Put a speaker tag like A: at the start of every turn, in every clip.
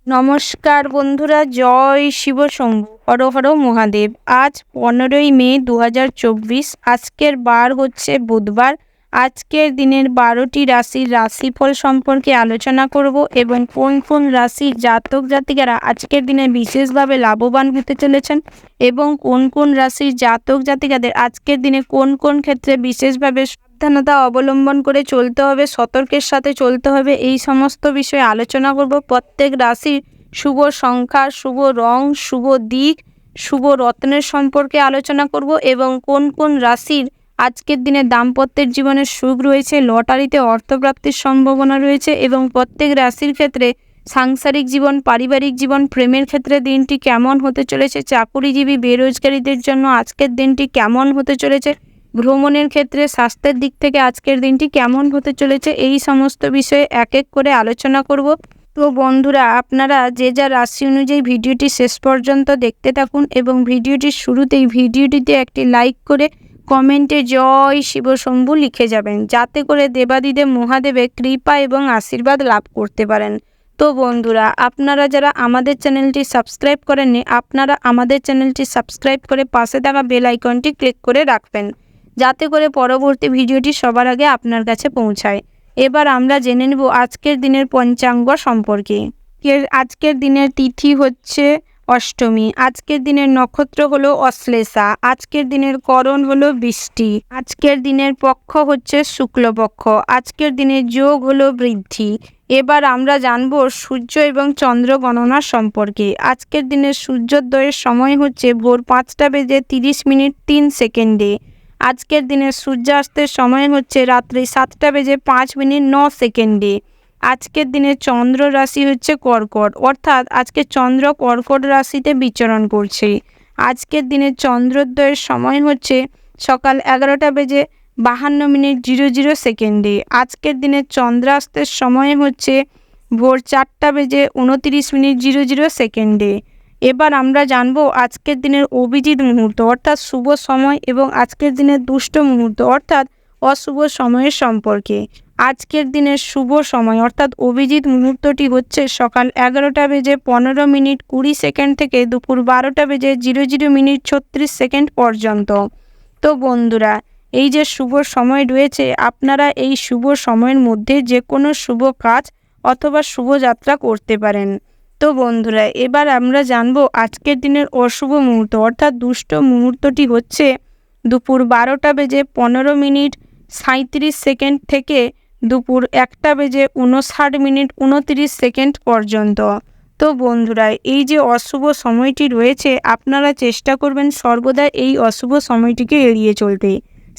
A: নমস্কার বন্ধুরা, জয় শিব শম্ভু, হর হর মহাদেব। আজ 15ই মে 2024। আজকের বার হচ্ছে বুধবার। আজকের দিনের 12টি রাশির রাশিফল সম্পর্কে আলোচনা করব এবং কোন কোন রাশির জাতক জাতিকারা আজকের দিনে বিশেষভাবে লাভবান হতে চলেছেন এবং কোন কোন রাশির জাতক জাতিকাদের আজকের দিনে কোন কোন ক্ষেত্রে বিশেষভাবে সাবধানতা অবলম্বন করে চলতে হবে, সতর্কের সাথে চলতে হবে, এই সমস্ত বিষয়ে আলোচনা করব। প্রত্যেক রাশির শুভ সংখ্যা, শুভ রং, শুভ দিক, শুভ রত্নের সম্পর্কে আলোচনা করব এবং কোন কোন রাশির আজকের দিনে দাম্পত্যের জীবনে সুখ রয়েছে, লটারিতে অর্থপ্রাপ্তির সম্ভাবনা রয়েছে এবং প্রত্যেক রাশির ক্ষেত্রে সাংসারিক জীবন, পারিবারিক জীবন, প্রেমের ক্ষেত্রে দিনটি কেমন হতে চলেছে, চাকুরিজীবী বেরোজগারীদের জন্য আজকের দিনটি কেমন হতে চলেছে, ভ্রমণের ক্ষেত্রে স্বাস্থ্যের দিক থেকে আজকের দিনটি কেমন হতে চলেছে, এই সমস্ত বিষয়ে এক এক করে আলোচনা করব। তো বন্ধুরা, আপনারা যে যা রাশি অনুযায়ী ভিডিওটি শেষ পর্যন্ত দেখতে থাকুন এবং ভিডিওটির শুরুতেই ভিডিওটিতে একটি লাইক করে কমেন্টে জয় শিব শম্ভু লিখে যাবেন, যাতে করে দেবাদিদেব মহাদেবের কৃপা এবং আশীর্বাদ লাভ করতে পারেন। তো বন্ধুরা, আপনারা যারা আমাদের চ্যানেলটি সাবস্ক্রাইব করেননি, আপনারা আমাদের চ্যানেলটি সাবস্ক্রাইব করে পাশে থাকা বেল আইকনটি ক্লিক করে রাখবেন, যাতে করে পরবর্তী ভিডিওটি সবার আগে আপনার কাছে পৌঁছায়। এবার আমরা জেনে নেব আজকের দিনের পঞ্চাঙ্গ সম্পর্কে। আজকের দিনের তিথি হচ্ছে অষ্টমী। আজকের দিনের নক্ষত্র হলো অশ্লেষা। আজকের দিনের করণ হলো বৃষ্টি। আজকের দিনের পক্ষ হচ্ছে শুক্লপক্ষ। আজকের দিনের যোগ হলো বৃদ্ধি। এবার আমরা জানব সূর্য এবং চন্দ্র গণনা সম্পর্কে। আজকের দিনের সূর্যোদয়ের সময় হচ্ছে ভোর 5:30 আজকের দিনের সূর্যাস্তের সময় হচ্ছে রাত্রি 7:05 আজকের দিনের চন্দ্র রাশি হচ্ছে কর্কট, অর্থাৎ আজকে চন্দ্র কর্কট রাশিতে বিচরণ করছে। আজকের দিনের চন্দ্রোদয়ের সময় হচ্ছে সকাল 11:52 আজকের দিনের চন্দ্রাস্তের সময় হচ্ছে ভোর 4:29 এবার আমরা জানবো আজকের দিনের অভিজিৎ মুহূর্ত অর্থাৎ শুভ সময় এবং আজকের দিনের দুষ্ট মুহূর্ত অর্থাৎ অশুভ সময়ের সম্পর্কে। আজকের দিনের শুভ সময় অর্থাৎ অভিজিৎ মুহূর্তটি হচ্ছে সকাল 11:15 থেকে দুপুর 12:00 পর্যন্ত। তো বন্ধুরা, এই যে শুভ সময় রয়েছে, আপনারা এই শুভ সময়ের মধ্যে যে কোনো শুভ কাজ অথবা শুভযাত্রা করতে পারেন। তো বন্ধুরা, এবার আমরা জানবো আজকের দিনের অশুভ মুহূর্ত অর্থাৎ দুষ্ট মুহূর্তটি হচ্ছে দুপুর 12:37 থেকে দুপুর 1:59 পর্যন্ত। তো বন্ধুরা, এই যে অশুভ সময়টি রয়েছে, আপনারা চেষ্টা করবেন সর্বদা এই অশুভ সময়টিকে এড়িয়ে চলতে,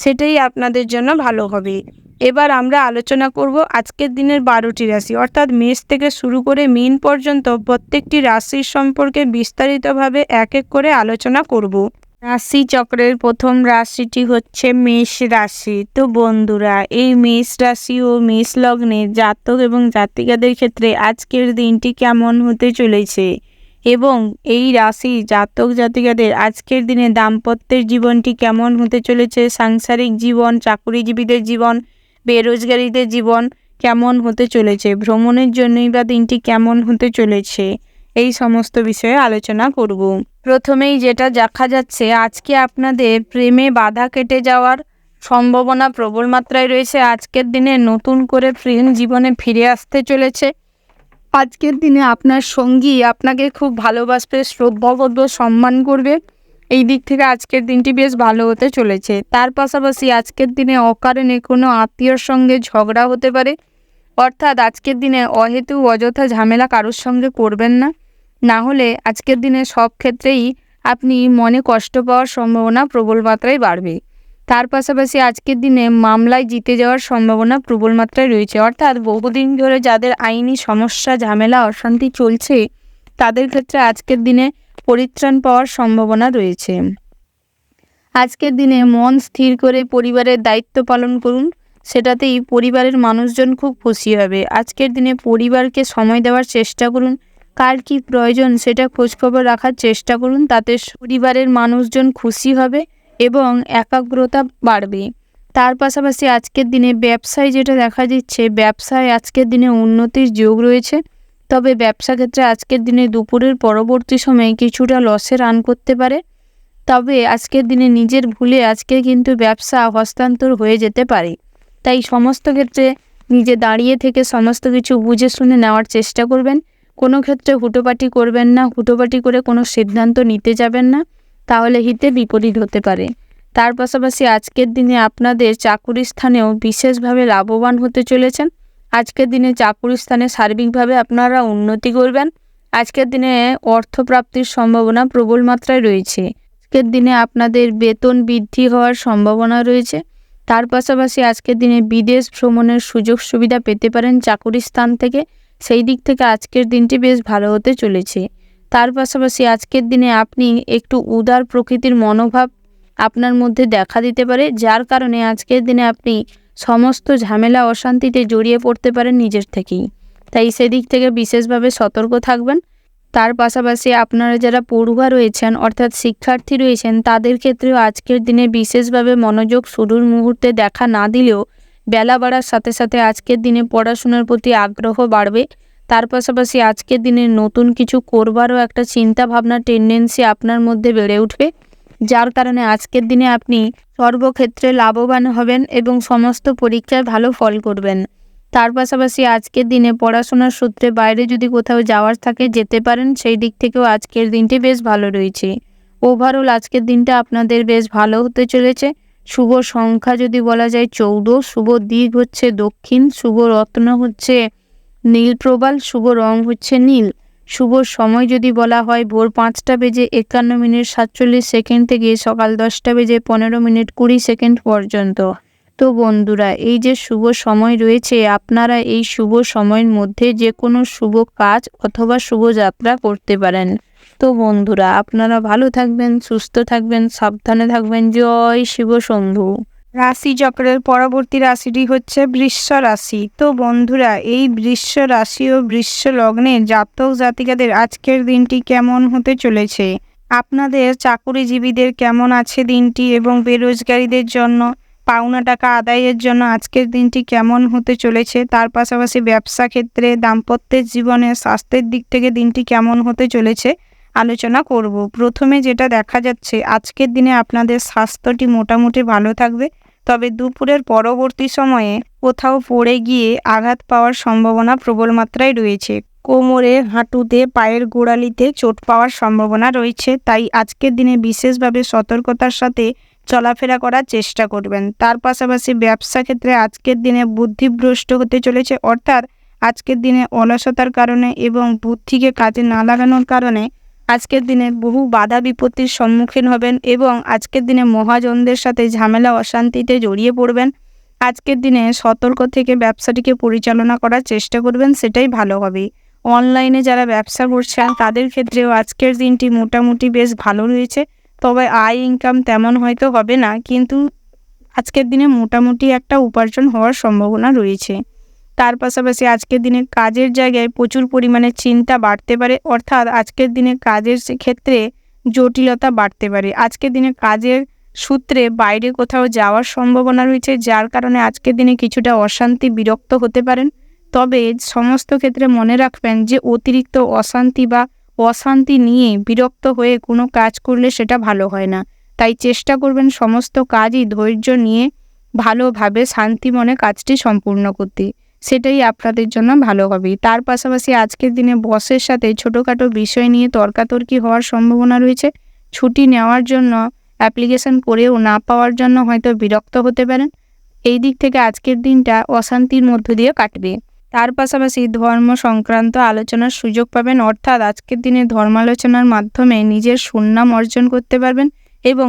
A: সেটাই আপনাদের জন্য ভালো হবে। এবার আমরা আলোচনা করব আজকের দিনের 12টি রাশি অর্থাৎ মেষ থেকে শুরু করে মীন পর্যন্ত প্রত্যেকটি রাশির সম্পর্কে বিস্তারিতভাবে এক এক করে আলোচনা করব। রাশি চক্রের প্রথম রাশিটি হচ্ছে মেষ রাশি। তো বন্ধুরা, এই মেষ রাশি ও মেষ লগ্নের জাতক এবং জাতিকাদের ক্ষেত্রে আজকের দিনটি কেমন হতে চলেছে এবং এই রাশি জাতক জাতিকাদের আজকের দিনে দাম্পত্যের জীবনটি কেমন হতে চলেছে, সাংসারিক জীবন, চাকুরিজীবীদের জীবন, বেরোজগারীদের জীবন কেমন হতে চলেছে, ভ্রমণের জন্যই বা দিনটি কেমন হতে চলেছে, এই সমস্ত বিষয়ে আলোচনা করব। প্রথমেই যেটা দেখা যাচ্ছে, আজকে আপনাদের প্রেমে বাধা কেটে যাওয়ার সম্ভাবনা প্রবল মাত্রায় রয়েছে। আজকের দিনে নতুন করে প্রেম জীবনে ফিরে আসতে চলেছে। আজকের দিনে আপনার সঙ্গী আপনাকে খুব ভালোবাসবে, শ্রদ্ধা করবে, সম্মান করবে। এই দিক থেকে আজকের দিনটি বেশ ভালো হতে চলেছে। তার পাশাপাশি আজকের দিনে অকারণে কোনো আত্মীয়র সঙ্গে ঝগড়া হতে পারে, অর্থাৎ আজকের দিনে অহেতু অযথা ঝামেলা কারোর সঙ্গে করবেন না, না হলে আজকের দিনে সব ক্ষেত্রেই আপনি মনে কষ্ট পাওয়ার সম্ভাবনা প্রবল মাত্রায় বাড়বে। তার পাশাপাশি আজকের দিনে মামলায় জিতে যাওয়ার সম্ভাবনা প্রবল মাত্রায় রয়েছে, অর্থাৎ বহুদিন ধরে যাদের আইনি সমস্যা, ঝামেলা, অশান্তি চলছে, তাদের ক্ষেত্রে আজকের দিনে পরিত্রাণ পাওয়ার সম্ভাবনা রয়েছে। আজকের দিনে মন স্থির করে পরিবারের দায়িত্ব পালন করুন, সেটাতেই পরিবারের মানুষজন খুব খুশি হবে। আজকের দিনে পরিবারকে সময় দেওয়ার চেষ্টা করুন, কার কী প্রয়োজন সেটা খোঁজখবর রাখার চেষ্টা করুন, তাতে পরিবারের মানুষজন খুশি হবে এবং একাগ্রতা বাড়বে। তার পাশাপাশি আজকের দিনে ব্যবসায় যেটা দেখা যাচ্ছে, ব্যবসায় আজকের দিনে উন্নতির যোগ রয়েছে তবে ব্যবসা ক্ষেত্রে আজকের দিনে দুপুরের পরবর্তী সময়ে কিছুটা লসে রান করতে পারে। তবে আজকের দিনে নিজের ভুলে আজকে কিন্তু ব্যবসা হস্তান্তর হয়ে যেতে পারে। তাই সমস্ত ক্ষেত্রে নিজে দাঁড়িয়ে থেকে সমস্ত কিছু বুঝে শুনে নেওয়ার চেষ্টা করবেন। কোনো ক্ষেত্রে হুটোপাটি করবেন না, হুটোপাটি করে কোনো সিদ্ধান্ত নিতে যাবেন না, তাহলে হিতে বিপরীত হতে পারে। তার পাশাপাশি আজকের দিনে আপনাদের চাকুরি স্থানেও বিশেষভাবে লাভবান হতে চলেছেন। আজকের দিনে চাকুরি স্থানে সার্বিকভাবে আপনারা উন্নতি করবেন। আজকের দিনে অর্থপ্রাপ্তির সম্ভাবনা প্রবল মাত্রায় রয়েছে। আজকের দিনে আপনাদের বেতন বৃদ্ধি হওয়ার সম্ভাবনা রয়েছে। তার পাশাপাশি আজকের দিনে বিদেশ ভ্রমণের সুযোগ সুবিধা পেতে পারেন চাকুরি স্থান থেকে। সেই দিক থেকে আজকের দিনটি বেশ ভালো হতে চলেছে। তার পাশাপাশি আজকের দিনে আপনি একটু উদার প্রকৃতির মনোভাব আপনার মধ্যে দেখা দিতে পারে, যার কারণে আজকের দিনে আপনি সমস্ত ঝামেলা অশান্তিতে জড়িয়ে পড়তে পারেন নিজের থেকেই। তাই সেদিক থেকে বিশেষভাবে সতর্ক থাকবেন। তার পাশাপাশি আপনারা যারা পড়ুয়া রয়েছেন অর্থাৎ শিক্ষার্থী রয়েছেন, তাদের ক্ষেত্রেও আজকের দিনে বিশেষভাবে মনোযোগ শুরুর মুহূর্তে দেখা না দিলেও বেলা বাড়ার সাথে সাথে আজকের দিনে পড়াশোনার প্রতি আগ্রহ বাড়বে। তার পাশাপাশি আজকের দিনে নতুন কিছু করবারও একটা চিন্তা ভাবনা টেন্ডেন্সি আপনার মধ্যে বেড়ে উঠবে, যার কারণে আজকের দিনে আপনি সর্বক্ষেত্রে লাভবান হবেন এবং সমস্ত পরীক্ষায় ভালো ফল করবেন। তার পাশাপাশি আজকের দিনে পড়াশোনার সূত্রে বাইরে যদি কোথাও যাওয়ার থাকে যেতে পারেন, সেই দিক থেকেও আজকের দিনটি বেশ ভালো রয়েছে। ওভারঅল আজকের দিনটা আপনাদের বেশ ভালো হতে চলেছে। শুভ সংখ্যা যদি বলা যায় 14, শুভ দিক হচ্ছে দক্ষিণ, শুভ রত্ন হচ্ছে নীল প্রবাল, শুভ রং হচ্ছে নীল। শুভ সময় যদি বলা হয় ভোর 5টা বেজে 51 মিনিট 47 সেকেন্ড থেকে সকাল 10টা বেজে 15 মিনিট 20 সেকেন্ড পর্যন্ত। তো বন্ধুরা, এই যে শুভ সময় রয়েছে, আপনারা এই শুভ সময়ের মধ্যে যে কোনো শুভ কাজ অথবা শুভ যাত্রা করতে পারেন। তো বন্ধুরা, আপনারা ভালো থাকবেন, সুস্থ থাকবেন, সাবধানে থাকবেন। জয় শিব শম্ভু। রাশি চক্রের পরবর্তী রাশিটি হচ্ছে বৃশ্চ রাশি। তো বন্ধুরা, এই বৃশ্চ রাশি ও বৃশ্চ লগ্নের জাতক জাতিকাদের আজকের দিনটি কেমন হতে চলেছে, আপনাদের চাকুরিজীবীদের কেমন আছে দিনটি, এবং বেরোজগারীদের জন্য পাওনা টাকা আদায়ের জন্য আজকের দিনটি কেমন হতে চলেছে, তার পাশাপাশি ব্যবসা ক্ষেত্রে, দাম্পত্যের জীবনে, স্বাস্থ্যের দিক থেকে দিনটি কেমন হতে চলেছে আলোচনা করব। প্রথমে যেটা দেখা যাচ্ছে, আজকের দিনে আপনাদের স্বাস্থ্যটি মোটামুটি ভালো থাকবে। তবে দুপুরের পরবর্তী সময়ে কোথাও পড়ে গিয়ে আঘাত পাওয়ার সম্ভাবনা প্রবল মাত্রায় রয়েছে। কোমরে, হাঁটুতে, পায়ের গোড়ালিতে চোট পাওয়ার সম্ভাবনা রয়েছে। তাই আজকের দিনে বিশেষভাবে সতর্কতার সাথে চলাফেরা করার চেষ্টা করবেন। তার পাশাপাশি ব্যবসা ক্ষেত্রে আজকের দিনে বুদ্ধিভ্রষ্ট হতে চলেছে, অর্থাৎ আজকের দিনে অলসতার কারণে এবং বুদ্ধিকে কাজে না লাগানোর কারণে আজকের দিনে বহু বাধা বিপত্তির সম্মুখীন হবেন এবং আজকের দিনে মহাজনদের সাথে ঝামেলা অশান্তিতে জড়িয়ে পড়বেন। আজকের দিনে সতর্ক থেকে ব্যবসাটিকে পরিচালনা করার চেষ্টা করবেন, সেটাই ভালো হবে। অনলাইনে যারা ব্যবসা করছেন তাদের ক্ষেত্রেও আজকের দিনটি মোটামুটি বেশ ভালো রয়েছে। তবে আয় ইনকাম তেমন হয়তো হবে না, কিন্তু আজকের দিনে মোটামুটি একটা উপার্জন হওয়ার সম্ভাবনা রয়েছে। তার পাশাপাশি আজকের দিনে কাজের জায়গায় প্রচুর পরিমাণে চিন্তা বাড়তে পারে, অর্থাৎ আজকের দিনে কাজের ক্ষেত্রে জটিলতা বাড়তে পারে। আজকের দিনে কাজের সূত্রে বাইরে কোথাও যাওয়ার সম্ভাবনা রয়েছে, যার কারণে আজকের দিনে কিছুটা অশান্তি বিরক্ত হতে পারেন। তবে সমস্ত ক্ষেত্রে মনে রাখবেন যে অতিরিক্ত অশান্তি বা অশান্তি নিয়ে বিরক্ত হয়ে কোনো কাজ করলে সেটা ভালো হয় না। তাই চেষ্টা করবেন সমস্ত কাজই ধৈর্য নিয়ে ভালোভাবে শান্তি মনে কাজটি সম্পূর্ণ করতে, সেটাই আপনাদের জন্য ভালো হবে। তার পাশাপাশি আজকের দিনে বসের সাথে ছোটোখাটো বিষয় নিয়ে তর্কাতর্কি হওয়ার সম্ভাবনা রয়েছে। ছুটি নেওয়ার জন্য অ্যাপ্লিকেশন করেও না পাওয়ার জন্য হয়তো বিরক্ত হতে পারেন। এই দিক থেকে আজকের দিনটা অশান্তির মধ্য দিয়ে কাটবে। তার পাশাপাশি ধর্ম সংক্রান্ত আলোচনার সুযোগ পাবেন, অর্থাৎ আজকের দিনে ধর্মালোচনার মাধ্যমে নিজের সুনাম অর্জন করতে পারবেন এবং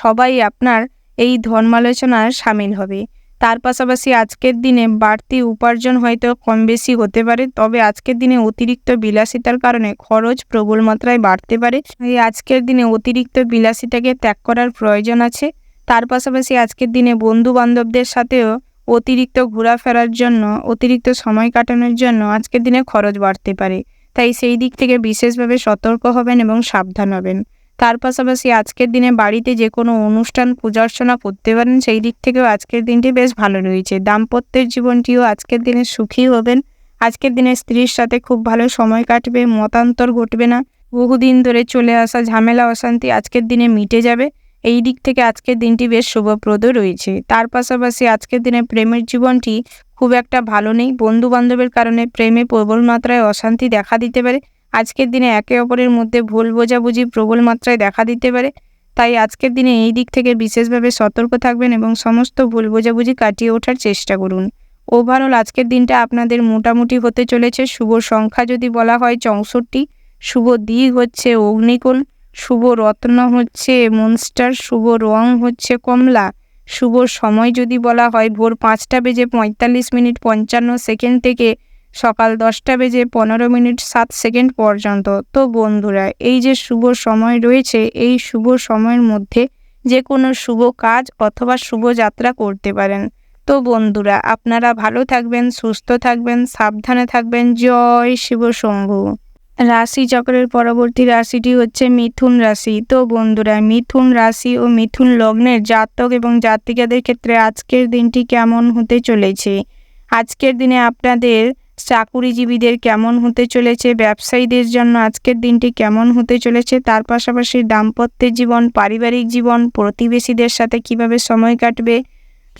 A: সবাই আপনার এই ধর্মালোচনায় সামিল হবে। তার পাশাপাশি আজকের দিনে বাড়তি উপার্জন হয়তো কম বেশি হতে পারে, তবে আজকের দিনে অতিরিক্ত বিলাসিতার কারণে খরচ প্রবল মাত্রায় বাড়তে পারে। এই আজকের দিনে অতিরিক্ত বিলাসিতাকে ত্যাগ করার প্রয়োজন আছে। তার পাশাপাশি আজকের দিনে বন্ধু বান্ধবদের সাথেও অতিরিক্ত ঘোরাফেরার জন্য, অতিরিক্ত সময় কাটানোর জন্য আজকের দিনে খরচ বাড়তে পারে। তাই সেই দিক থেকে বিশেষভাবে সতর্ক হবেন এবং সাবধান হবেন। তার পাশাপাশি আজকের দিনে বাড়িতে যে কোনো অনুষ্ঠান পূজা অর্চনা করতে পারেন, সেই দিক থেকেও আজকের দিনটি বেশ ভালো রয়েছে। দাম্পত্যের জীবনটিও আজকের দিনে সুখী হবেন। আজকের দিনে স্ত্রীর সাথে খুব ভালো সময় কাটবে, মতান্তর ঘটবে না। বহুদিন ধরে চলে আসা ঝামেলা অশান্তি আজকের দিনে মিটে যাবে। এই দিক থেকে আজকের দিনটি বেশ শুভপ্রদ রয়েছে। তার পাশাপাশি আজকের দিনে প্রেমের জীবনটি খুব একটা ভালো নেই। বন্ধু-বান্ধবের কারণে প্রেমে প্রবল মাত্রায় অশান্তি দেখা দিতে পারে। আজকের দিনে একে অপরের মধ্যে ভুল বোঝাবুঝি প্রবল মাত্রায় দেখা দিতে পারে। তাই আজকের দিনে এই দিক থেকে বিশেষভাবে সতর্ক থাকবেন এবং সমস্ত ভুল বোঝাবুঝি কাটিয়ে ওঠার চেষ্টা করুন। ওভারঅল আজকের দিনটা আপনাদের মোটামুটি হতে চলেছে। শুভ সংখ্যা যদি বলা হয় 64, শুভ দিক হচ্ছে অগ্নিকোণ, শুভ রত্ন হচ্ছে মনস্টার, শুভ রং হচ্ছে কমলা, শুভ সময় যদি বলা হয় ভোর 5:45:55 থেকে সকাল 10:15:07 পর্যন্ত। তো বন্ধুরা, এই যে শুভ সময় রয়েছে, এই শুভ সময়ের মধ্যে যে কোনো শুভ কাজ অথবা শুভ যাত্রা করতে পারেন। তো বন্ধুরা, আপনারা ভালো থাকবেন, সুস্থ থাকবেন, সাবধানে থাকবেন। জয় শিব শম্ভু। রাশি চক্রের পরবর্তী রাশিটি হচ্ছে মিথুন রাশি। তো বন্ধুরা, মিথুন রাশি ও মিথুন লগ্নের জাতক এবং জাতিকাদের ক্ষেত্রে আজকের দিনটি কেমন হতে চলেছে? আজকের দিনে আপনাদের চাকুরিজীবীদের কেমন হতে চলেছে, ব্যবসায়ীদের জন্য আজকের দিনটি কেমন হতে চলেছে, তার পাশাপাশি দাম্পত্যের জীবন, পারিবারিক জীবন, প্রতিবেশীদের সাথে কিভাবে সময় কাটবে,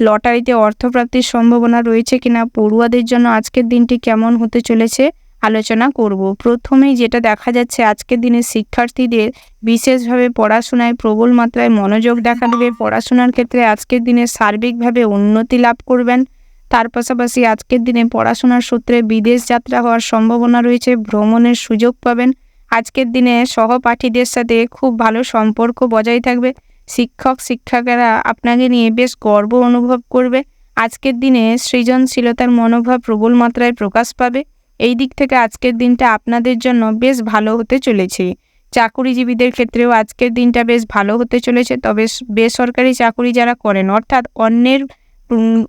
A: লটারিতে অর্থপ্রাপ্তির সম্ভাবনা রয়েছে কিনা, পড়ুয়াদের জন্য আজকের দিনটি কেমন হতে চলেছে আলোচনা করব। প্রথমেই যেটা দেখা যাচ্ছে, আজকের দিনে শিক্ষার্থীদের বিশেষভাবে পড়াশোনায় প্রবল মাত্রায় মনোযোগ দেখা দেবে। পড়াশোনার ক্ষেত্রে আজকের দিনে সার্বিকভাবে উন্নতি লাভ করবেন। তার পাশাপাশি আজকের দিনে পড়াশোনার সূত্রে বিদেশ যাত্রা হওয়ার সম্ভাবনা রয়েছে, ভ্রমণের সুযোগ পাবেন। আজকের দিনে সহপাঠীদের সাথে খুব ভালো সম্পর্ক বজায় থাকবে। শিক্ষক শিক্ষিকারা আপনাকে নিয়ে বেশ গর্ব অনুভব করবে। আজকের দিনে সৃজনশীলতার মনোভাব প্রবল মাত্রায় প্রকাশ পাবে। এই দিক থেকে আজকের দিনটা আপনাদের জন্য বেশ ভালো হতে চলেছে। চাকুরিজীবীদের ক্ষেত্রেও আজকের দিনটা বেশ ভালো হতে চলেছে। তবে বেসরকারি চাকুরি যারা করেন, অর্থাৎ অন্যের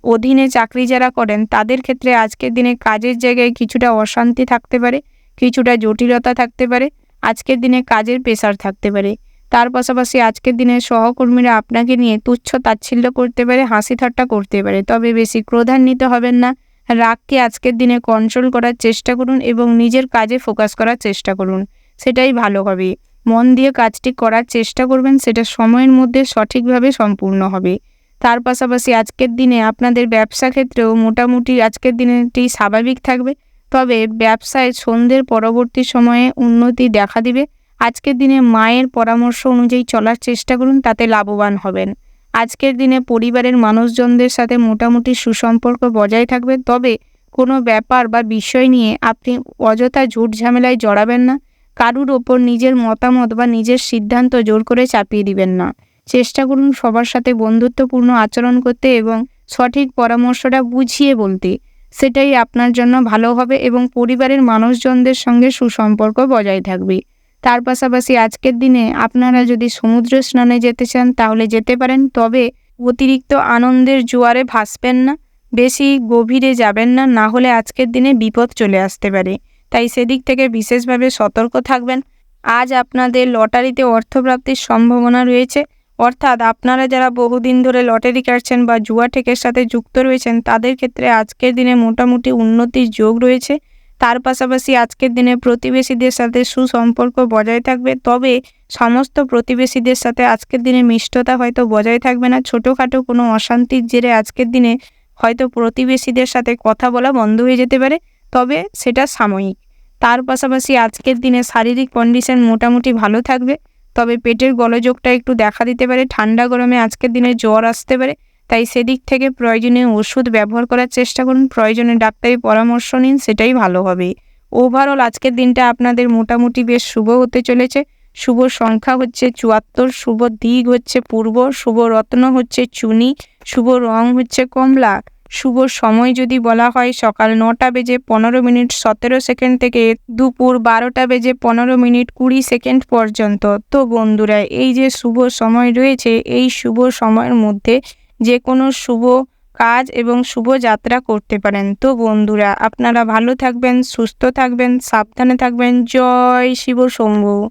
A: অধীনে চাকরি যারা করেন, তাদের ক্ষেত্রে আজকের দিনে কাজের জায়গায় কিছুটা অশান্তি থাকতে পারে, কিছুটা জটিলতা থাকতে পারে, আজকের দিনে কাজের প্রেসার থাকতে পারে। তার পাশাপাশি আজকের দিনে সহকর্মীরা আপনাকে নিয়ে তুচ্ছ তাচ্ছিল্য করতে পারে, হাসি ঠাট্টা করতে পারে। তবে বেশি ক্রোধান্বিত হবেন না। রাগকে আজকের দিনে কন্ট্রোল করার চেষ্টা করুন এবং নিজের কাজে ফোকাস করার চেষ্টা করুন, সেটাই ভালো হবে। মন দিয়ে কাজটি করার চেষ্টা করবেন, সেটা সময়ের মধ্যে সঠিকভাবে সম্পূর্ণ হবে। তার পাশাপাশি আজকের দিনে আপনাদের ব্যবসা ক্ষেত্রেও মোটামুটি আজকের দিনটি স্বাভাবিক থাকবে। তবে ব্যবসায় সন্ধ্যের পরবর্তী সময়ে উন্নতি দেখা দিবে। আজকের দিনে মায়ের পরামর্শ অনুযায়ী চলার চেষ্টা করুন, তাতে লাভবান হবেন। আজকের দিনে পরিবারের মানুষজনদের সাথে মোটামুটি সুসম্পর্ক বজায় থাকবে। তবে কোনো ব্যাপার বা বিষয় নিয়ে আপনি অযথা ঝুট ঝামেলায় জড়াবেন না। কারুর ওপর নিজের মতামত বা নিজের সিদ্ধান্ত জোর করে চাপিয়ে দিবেন না। চেষ্টা করুন সবার সাথে বন্ধুত্বপূর্ণ আচরণ করতে এবং সঠিক পরামর্শটা বুঝিয়ে বলতে। সেটাই আপনার জন্য ভালো হবে এবং পরিবারের মানুষজনদের সঙ্গে সুসম্পর্ক বজায় থাকবে। তার পাশাপাশি আজকের দিনে আপনারা যদি সমুদ্র স্নানে যেতে চান তাহলে যেতে পারেন। তবে অতিরিক্ত আনন্দের জোয়ারে ভাসবেন না, বেশি গভীরে যাবেন না, না হলে আজকের দিনে বিপদ চলে আসতে পারে। তাই সেদিক থেকে বিশেষভাবে সতর্ক থাকবেন। আজ আপনাদের লটারিতে অর্থপ্রাপ্তির সম্ভাবনা রয়েছে, অর্থাৎ আপনারা যারা বহুদিন ধরে লটারি কাটছেন বা জুয়া ঠেকের সাথে যুক্ত রয়েছেন, তাদের ক্ষেত্রে আজকের দিনে মোটামুটি উন্নতির যোগ রয়েছে। তার পাশাপাশি আজকের দিনে প্রতিবেশীদের সাথে সুসম্পর্ক বজায় থাকবে। তবে সমস্ত প্রতিবেশীদের সাথে আজকের দিনে মিষ্টতা হয়তো বজায় থাকবে না। ছোটোখাটো কোনো অশান্তির জেরে আজকের দিনে হয়তো প্রতিবেশীদের সাথে কথা বলা বন্ধ হয়ে যেতে পারে, তবে সেটা সাময়িক। তার পাশাপাশি আজকের দিনে শারীরিক কন্ডিশন মোটামুটি ভালো থাকবে। তবে পেটের গোলযোগটা একটু দেখা দিতে পারে। ঠান্ডা গরমে আজকের দিনে জ্বর আসতে পারে। তাই সেদিক থেকে প্রয়োজনীয় ওষুধ ব্যবহার করার চেষ্টা করুন, প্রয়োজনে ডাক্তারি পরামর্শ নিন, সেটাই ভালো হবে। ওভারঅল আজকের দিনটা আপনাদের মোটামুটি বেশ শুভ হতে চলেছে। শুভ সংখ্যা হচ্ছে 74, শুভ দিক হচ্ছে পূর্ব, শুভ রত্ন হচ্ছে চুনি, শুভ রং হচ্ছে কমলা, শুভ সময় যদি বলা হয় সকাল 9:15:17 থেকে দুপুর 12:15:20 পর্যন্ত। তো বন্ধুরা, এই যে শুভ সময় রয়েছে, এই শুভ সময়ের মধ্যে যে কোনো শুভ কাজ এবং শুভ যাত্রা করতে পারেন। তো বন্ধুরা, আপনারা ভালো থাকবেন, সুস্থ থাকবেন, সাবধানে থাকবেন। জয় শিব শম্ভু।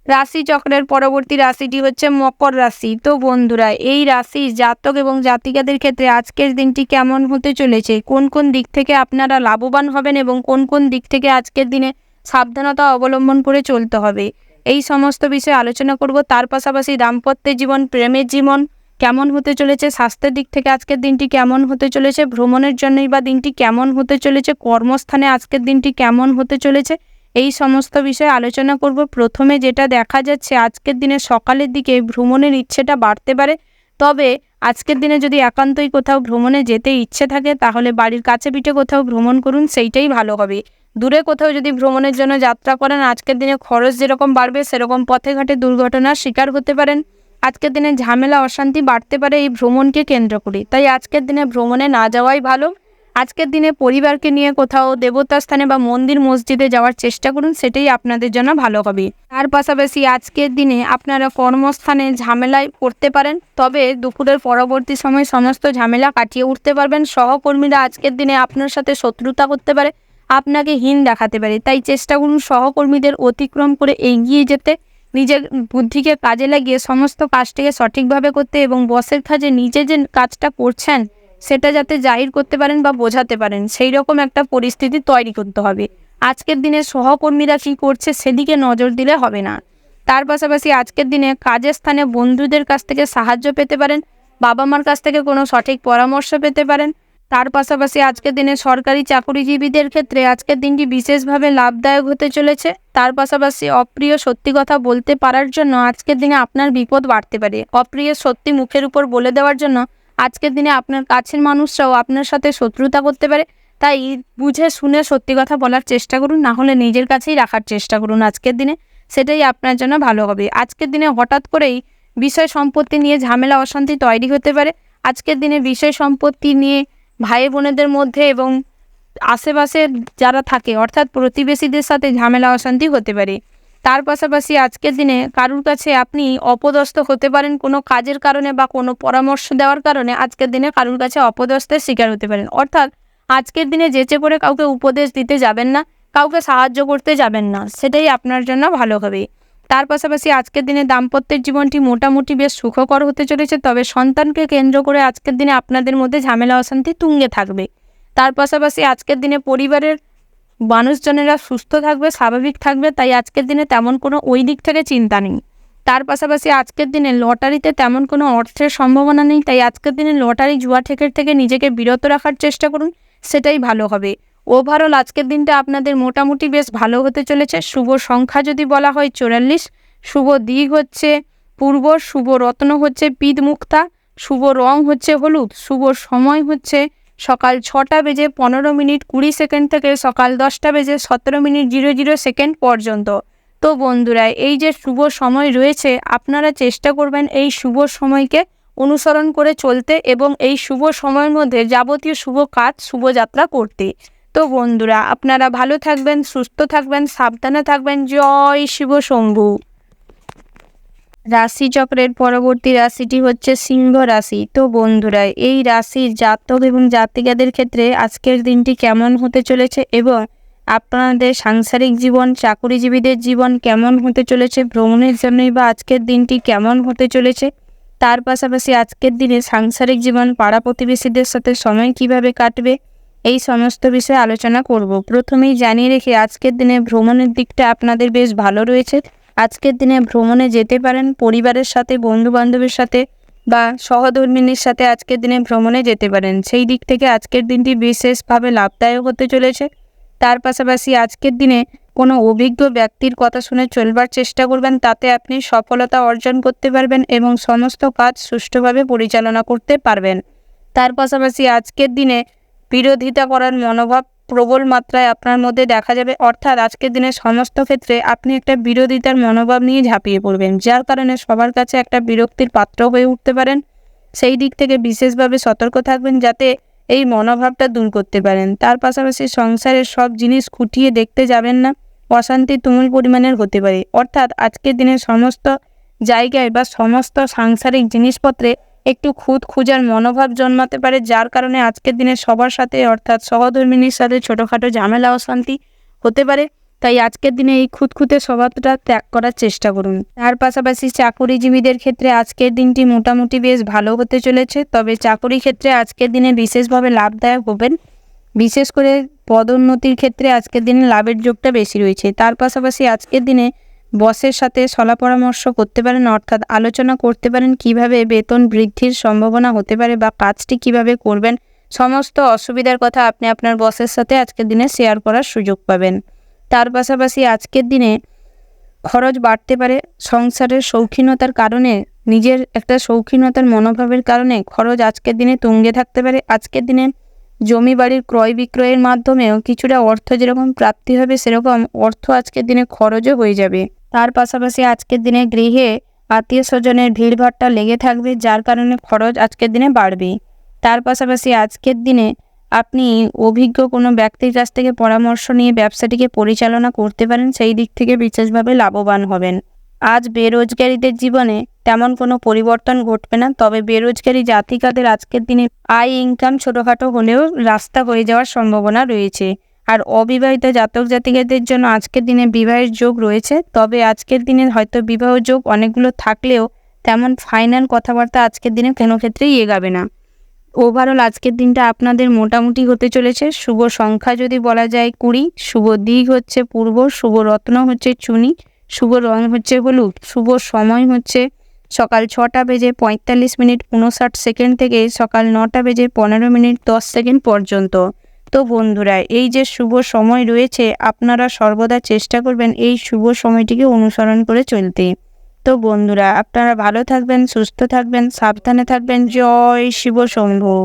A: রাশিচক্রের পরবর্তী রাশিটি হচ্ছে মকর রাশি। তো বন্ধুরা, এই রাশির জাতক এবং জাতিকাদের ক্ষেত্রে আজকের দিনটি কেমন হতে চলেছে, কোন কোন দিক থেকে আপনারা লাভবান হবেন এবং কোন কোন দিক থেকে আজকের দিনে সাবধানতা অবলম্বন করে চলতে হবে, এই সমস্ত বিষয়ে আলোচনা করব। তার পাশাপাশি দাম্পত্যের জীবন, প্রেমের জীবন কেমন হতে চলেছে, স্বাস্থ্যের দিক থেকে আজকের দিনটি কেমন হতে চলেছে, ভ্রমণের জন্যই বা দিনটি কেমন হতে চলেছে, কর্মস্থানে আজকের দিনটি কেমন হতে চলেছে, এই সমস্ত বিষয়ে আলোচনা করব। প্রথমে যেটা দেখা যাচ্ছে, আজকের দিনে সকালের দিকে ভ্রমণের ইচ্ছেটা বাড়তে পারে। তবে আজকের দিনে যদি একান্তই কোথাও ভ্রমণে যেতে ইচ্ছে থাকে তাহলে বাড়ির কাছে পিঠে কোথাও ভ্রমণ করুন, সেইটাই ভালো হবে। দূরে কোথাও যদি ভ্রমণের জন্য যাত্রা করেন, আজকের দিনে খরচ যেরকম বাড়বে সেরকম পথে ঘাটে দুর্ঘটনার শিকার হতে পারেন। আজকের দিনে ঝামেলা অশান্তি বাড়তে পারে এই ভ্রমণকে কেন্দ্র করে, তাই আজকের দিনে ভ্রমণে না যাওয়াই ভালো। আজকের দিনে পরিবারকে নিয়ে কোথাও দেবতার স্থানে বা মন্দির মসজিদে যাওয়ার চেষ্টা করুন, সেটাই আপনাদের জন্য ভালো হবে। তার পাশাপাশি আজকের দিনে আপনারা কর্মস্থানে ঝামেলায় পড়তে পারেন, তবে দুপুরের পরবর্তী সময় সমস্ত ঝামেলা কাটিয়ে উঠতে পারবেন। সহকর্মীরা আজকের দিনে আপনার সাথে শত্রুতা করতে পারে, আপনাকে হীন দেখাতে পারে, তাই চেষ্টা করুন সহকর্মীদের অতিক্রম করে এগিয়ে যেতে, নিজের বুদ্ধিকে কাজে লাগিয়ে সমস্ত কাজটিকে সঠিকভাবে করতে এবং বসের কাজে নিজে যে কাজটা করছেন সেটা যাতে জাহির করতে পারেন বা বোঝাতে পারেন, সেই রকম একটা পরিস্থিতি তৈরি করতে হবে। আজকের দিনে সহকর্মীরা কী করছে সেদিকে নজর দিলে হবে না। তার পাশাপাশি আজকের দিনে কাজের স্থানে বন্ধুদের কাছ থেকে সাহায্য পেতে পারেন, বাবা মার কাছ থেকে কোনো সঠিক পরামর্শ পেতে পারেন। তার পাশাপাশি আজকের দিনে সরকারি চাকরিজীবীদের ক্ষেত্রে আজকের দিনটি বিশেষভাবে লাভদায়ক হতে চলেছে। তার পাশাপাশি অপ্রিয় সত্যি কথা বলতে পারার জন্য আজকের দিনে আপনার বিপদ বাড়তে পারে। অপ্রিয় সত্যি মুখের উপর বলে দেওয়ার জন্য আজকের দিনে আপনার কাছের মানুষরাও আপনার সাথে শত্রুতা করতে পারে, তাই বুঝে শুনে সত্যি কথা বলার চেষ্টা করুন, না হলে নিজের কাছেই রাখার চেষ্টা করুন আজকের দিনে, সেটাই আপনার জন্য ভালো হবে। আজকের দিনে হঠাৎ করেই বিষয় সম্পত্তি নিয়ে ঝামেলা অশান্তি তৈরি হতে পারে। আজকের দিনে বিষয় সম্পত্তি নিয়ে ভাই বোনেদের মধ্যে এবং আশেপাশে যারা থাকে অর্থাৎ প্রতিবেশীদের সাথে ঝামেলা অশান্তি হতে পারে। তার পাশাপাশি আজকের দিনে কারুর কাছে আপনি অপদস্থ হতে পারেন কোনো কাজের কারণে বা কোনো পরামর্শ দেওয়ার কারণে, আজকের দিনে কারুর কাছে অপদস্থের শিকার হতে পারেন। অর্থাৎ আজকের দিনে যেচে পড়ে কাউকে উপদেশ দিতে যাবেন না, কাউকে সাহায্য করতে যাবেন না, সেটাই আপনার জন্য ভালো হবে। তার পাশাপাশি আজকের দিনে দাম্পত্যের জীবনটি মোটামুটি বেশ সুখকর হতে চলেছে, তবে সন্তানকে কেন্দ্র করে আজকের দিনে আপনাদের মধ্যে ঝামেলা অশান্তি তুঙ্গে থাকবে। তার পাশাপাশি আজকের দিনে পরিবারের মানুষজনেরা সুস্থ থাকবে, স্বাভাবিক থাকবে, তাই আজকের দিনে তেমন কোনো ওই দিক থেকে চিন্তা নেই। তার পাশাপাশি আজকের দিনে লটারিতে তেমন কোনো অর্থের সম্ভাবনা নেই, তাই আজকের দিনে লটারি জুয়া ঠেকের থেকে নিজেকে বিরত রাখার চেষ্টা করুন, সেটাই ভালো হবে। ওভারঅল আজকের দিনটা আপনাদের মোটামুটি বেশ ভালো হতে চলেছে। শুভ সংখ্যা যদি বলা হয় 44, শুভ দিক হচ্ছে পূর্ব, শুভ রত্ন হচ্ছে পিত মুক্তা, শুভ রং হচ্ছে হলুদ, শুভ সময় হচ্ছে সকাল 6টা বেজে 15 মিনিট 20 সেকেন্ড থেকে সকাল 10টা বেজে 17 মিনিট 00 সেকেন্ড পর্যন্ত। তো বন্ধুরা, এই যে শুভ সময় রয়েছে আপনারা চেষ্টা করবেন এই শুভ সময়কে অনুসরণ করে চলতে এবং এই শুভ সময়ের মধ্যে যাবতীয় শুভ কাজ শুভযাত্রা করতে। তো বন্ধুরা, আপনারা ভালো থাকবেন, সুস্থ থাকবেন, সাবধানে থাকবেন। জয় শিব শম্ভু। রাশিচক্রের পরবর্তী রাশিটি হচ্ছে সিংহ রাশি। তো বন্ধুরা, এই রাশির জাতক এবং জাতিকাদের ক্ষেত্রে আজকের দিনটি কেমন হতে চলেছে এবং আপনাদের সাংসারিক জীবন, চাকুরিজীবীদের জীবন কেমন হতে চলেছে, ভ্রমণের জন্যই বা আজকের দিনটি কেমন হতে চলেছে, তার পাশাপাশি আজকের দিনে সাংসারিক জীবন, পাড়া প্রতিবেশীদের সাথে সময় কিভাবে কাটবে, এই সমস্ত বিষয়ে আলোচনা করব। প্রথমেই জানিয়ে রেখে আজকের দিনে ভ্রমণের দিকটা আপনাদের বেশ ভালো রয়েছে। আজকের দিনে ভ্রমণে যেতে পারেন পরিবারের সাথে, বন্ধুবান্ধবের সাথে বা সহধর্মিণীর সাথে আজকের দিনে ভ্রমণে যেতে পারেন। সেই দিক থেকে আজকের দিনটি বিশেষভাবে লাভদায়ক হতে চলেছে। তার পাশাপাশি আজকের দিনে কোনো অভিজ্ঞ ব্যক্তির কথা শুনে চলবার চেষ্টা করবেন, তাতে আপনি সফলতা অর্জন করতে পারবেন এবং সমস্ত কাজ সুষ্ঠুভাবে পরিচালনা করতে পারবেন। তার পাশাপাশি আজকের দিনে বিরোধিতা করার মনোভাব প্রবল মাত্রায় আপনার মধ্যে দেখা যাবে, অর্থাৎ আজকের দিনে সমস্ত ক্ষেত্রে আপনি একটা বিরোধিতার মনোভাব নিয়ে ঝাঁপিয়ে পড়বেন, যার কারণে সবার কাছে একটা বিরক্তির পাত্র হয়ে উঠতে পারেন। সেই দিক থেকে বিশেষভাবে সতর্ক থাকবেন যাতে এই মনোভাবটা দূর করতে পারেন। তার পাশাপাশি সংসারের সব জিনিস খুঁটিয়ে দেখতে যাবেন না, অশান্তি তুমুল পরিমাণের হতে পারে। অর্থাৎ আজকের দিনে সমস্ত জায়গায় বা সমস্ত সাংসারিক জিনিসপত্রে একটু খুঁত খুঁজার মনোভাব জন্মাতে পারে, যার কারণে আজকের দিনে সবার সাথে অর্থাৎ সহধর্মিণীর সাথে ছোটোখাটো ঝামেলা অশান্তি হতে পারে। তাই আজকের দিনে এই খুঁতখুঁতে স্বভাবটা ত্যাগ করার চেষ্টা করুন। তার পাশাপাশি চাকুরিজীবীদের ক্ষেত্রে আজকের দিনটি মোটামুটি বেশ ভালো হতে চলেছে, তবে চাকুরি ক্ষেত্রে আজকের দিনে বিশেষভাবে লাভদায়ক হবেন। বিশেষ করে পদোন্নতির ক্ষেত্রে আজকের দিনে লাভের যোগটা বেশি রয়েছে। তার পাশাপাশি আজকের দিনে বসের সাথে সলা পরামর্শ করতে পারেন, অর্থাৎ আলোচনা করতে পারেন কিভাবে বেতন বৃদ্ধির সম্ভাবনা হতে পারে বা কাজটি কিভাবে করবেন। সমস্ত অসুবিধার কথা আপনি আপনার বসের সাথে আজকের দিনে শেয়ার করার সুযোগ পাবেন। তার পাশাপাশি আজকের দিনে খরচ বাড়তে পারে। সংসারের শৌখিনতার কারণে, নিজের একটা শৌখিনতার মনোভাবের কারণে খরচ আজকের দিনে তুঙ্গে থাকতে পারে। আজকের দিনে জমি বাড়ির ক্রয় বিক্রয়ের মাধ্যমেও কিছুটা অর্থ যেরকম প্রাপ্তি হবে, সেরকম অর্থ আজকের দিনে খরচও হয়ে যাবে। তার পাশাপাশি আজকের দিনে গৃহে আত্মীয় স্বজনের ভিড়ভাট্টা লেগে থাকবে, যার কারণে খরচ আজকের দিনে বাড়বে। তার পাশাপাশি আজকের দিনে আপনি অভিজ্ঞ কোনো ব্যক্তির কাছ থেকে পরামর্শ নিয়ে ব্যবসাটিকে পরিচালনা করতে পারেন, সেই দিক থেকে বিশেষভাবে লাভবান হবেন। আজ বেরোজগারীদের জীবনে তেমন কোনো পরিবর্তন ঘটবে না, তবে বেরোজগারী জাতিকাদের আজকের দিনে আয় ইনকাম ছোটোখাটো হলেও রাস্তা হয়ে যাওয়ার সম্ভাবনা রয়েছে। আর অবিবাহিত জাতক জাতিকাদের জন্য আজকের দিনে বিবাহের যোগ রয়েছে, তবে আজকের দিনে হয়তো বিবাহ যোগ অনেকগুলো থাকলেও তেমন ফাইনাল কথাবার্তা আজকের দিনে কোনো ক্ষেত্রেই এগাবে না। ওভারঅল আজকের দিনটা আপনাদের মোটামুটি হতে চলেছে। শুভ সংখ্যা যদি বলা যায় 20, শুভ দিক হচ্ছে পূর্ব, শুভ রত্ন হচ্ছে চুনি, শুভ রং হচ্ছে হলুদ, শুভ সময় হচ্ছে সকাল 6:45 থেকে সকাল 9:15 পর্যন্ত। তো বন্ধুরা, এই যে শুভ সময় রয়েছে, আপনারা সর্বদা চেষ্টা করবেন এই শুভ সময়টিকে অনুসরণ করে চলতে। তো বন্ধুরা, আপনারা ভালো থাকবেন, সুস্থ থাকবেন, সাবধানে থাকবেন। জয় শিব শম্ভু।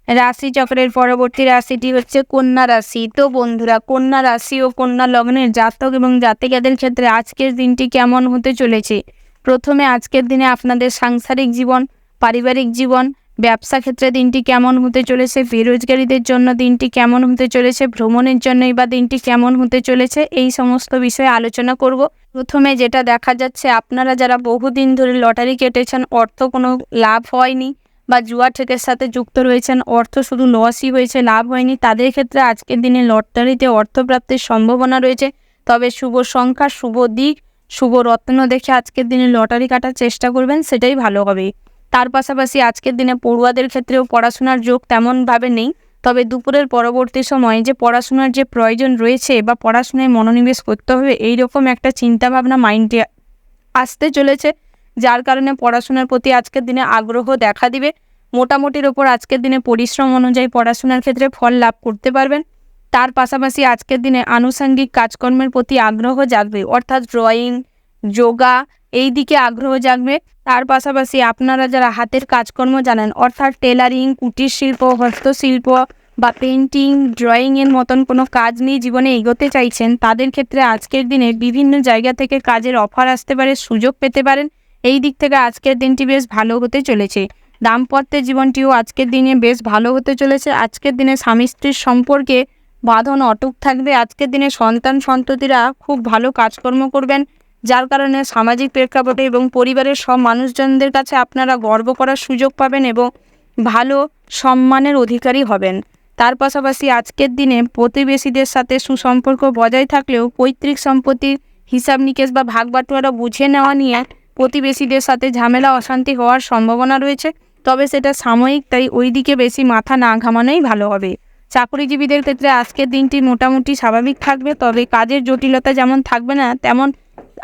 A: রাশি চক্রের পরবর্তী রাশিটি হচ্ছে কন্যা রাশি। তো বন্ধুরা, কন্যা রাশি ও কন্যা লগ্নের জাতক এবং জাতিকাদের ক্ষেত্রে আজকের দিনটি কেমন হতে চলেছে। প্রথমে আজকের দিনে আপনাদের সাংসারিক জীবন, পারিবারিক জীবন, ব্যবসা ক্ষেত্রে দিনটি কেমন হতে চলেছে, বেরোজগারীদের জন্য দিনটি কেমন হতে চলেছে, ভ্রমণের জন্যই বা দিনটি কেমন হতে চলেছে, এই সমস্ত বিষয়ে আলোচনা করব। প্রথমে যেটা দেখা যাচ্ছে, আপনারা যারা বহুদিন ধরে লটারি কেটেছেন, অর্থ কোনো লাভ হয়নি, বা জুয়া ঠেকের সাথে যুক্ত রয়েছেন, অর্থ শুধু লসই হয়েছে, লাভ হয়নি, তাদের ক্ষেত্রে আজকের দিনে লটারিতে অর্থপ্রাপ্তির সম্ভাবনা রয়েছে। তবে শুভ সংখ্যা, শুভ দিক, শুভ রত্ন দেখে আজকের দিনে লটারি কাটার চেষ্টা করবেন, সেটাই ভালো হবে। তার পাশাপাশি আজকের দিনে পড়ুয়াদের ক্ষেত্রেও পড়াশোনার যোগ তেমনভাবে নেই, তবে দুপুরের পরবর্তী সময় যে পড়াশোনার যে প্রয়োজন রয়েছে বা পড়াশোনায় মনোনিবেশ করতে হবে, এই রকম একটা চিন্তাভাবনা মাইন্ডে আসতে চলেছে, যার কারণে পড়াশোনার প্রতি আজকের দিনে আগ্রহ দেখা দিবে। মোটামুটির ওপর আজকের দিনে পরিশ্রম অনুযায়ী পড়াশোনার ক্ষেত্রে ফল লাভ করতে পারবেন। তার পাশাপাশি আজকের দিনে আনুষঙ্গিক কাজকর্মের প্রতি আগ্রহ জাগবে, অর্থাৎ ড্রয়িং, যোগা, এই দিকে আগ্রহ জাগবে। তার পাশাপাশি আপনারা যারা হাতের কাজকর্ম জানেন, অর্থাৎ টেলারিং, কুটির শিল্প, হস্তশিল্প বা পেন্টিং, ড্রয়িংয়ের মতন কোনো কাজ নিয়ে জীবনে এগোতে চাইছেন, তাদের ক্ষেত্রে আজকের দিনে বিভিন্ন জায়গা থেকে কাজের অফার আসতে পারে, সুযোগ পেতে পারেন। এই দিক থেকে আজকের দিনটি বেশ ভালো হতে চলেছে। দাম্পত্যের জীবনটিও আজকের দিনে বেশ ভালো হতে চলেছে। আজকের দিনে স্বামী স্ত্রীর সম্পর্কে বাঁধন অটুট থাকবে। আজকের দিনে সন্তান সন্ততিরা খুব ভালো কাজকর্ম করবেন, যার কারণে সামাজিক প্রেক্ষাপটে এবং পরিবারের সব মানুষজনদের কাছে আপনারা গর্ব করার সুযোগ পাবেন এবং ভালো সম্মানের অধিকারী হবেন। তার পাশাপাশি আজকের দিনে প্রতিবেশীদের সাথে সুসম্পর্ক বজায় থাকলেও পৈতৃক সম্পত্তির হিসাব নিকেশ বা ভাগবাটোয়ারা বুঝে নেওয়া নিয়ে প্রতিবেশীদের সাথে ঝামেলা অশান্তি হওয়ার সম্ভাবনা রয়েছে, তবে সেটা সাময়িক, তাই ওই দিকে বেশি মাথা না ঘামানোই ভালো হবে। চাকরিজীবীদের ক্ষেত্রে আজকের দিনটি মোটামুটি স্বাভাবিক থাকবে, তবে কাজের জটিলতা যেমন থাকবে না, তেমন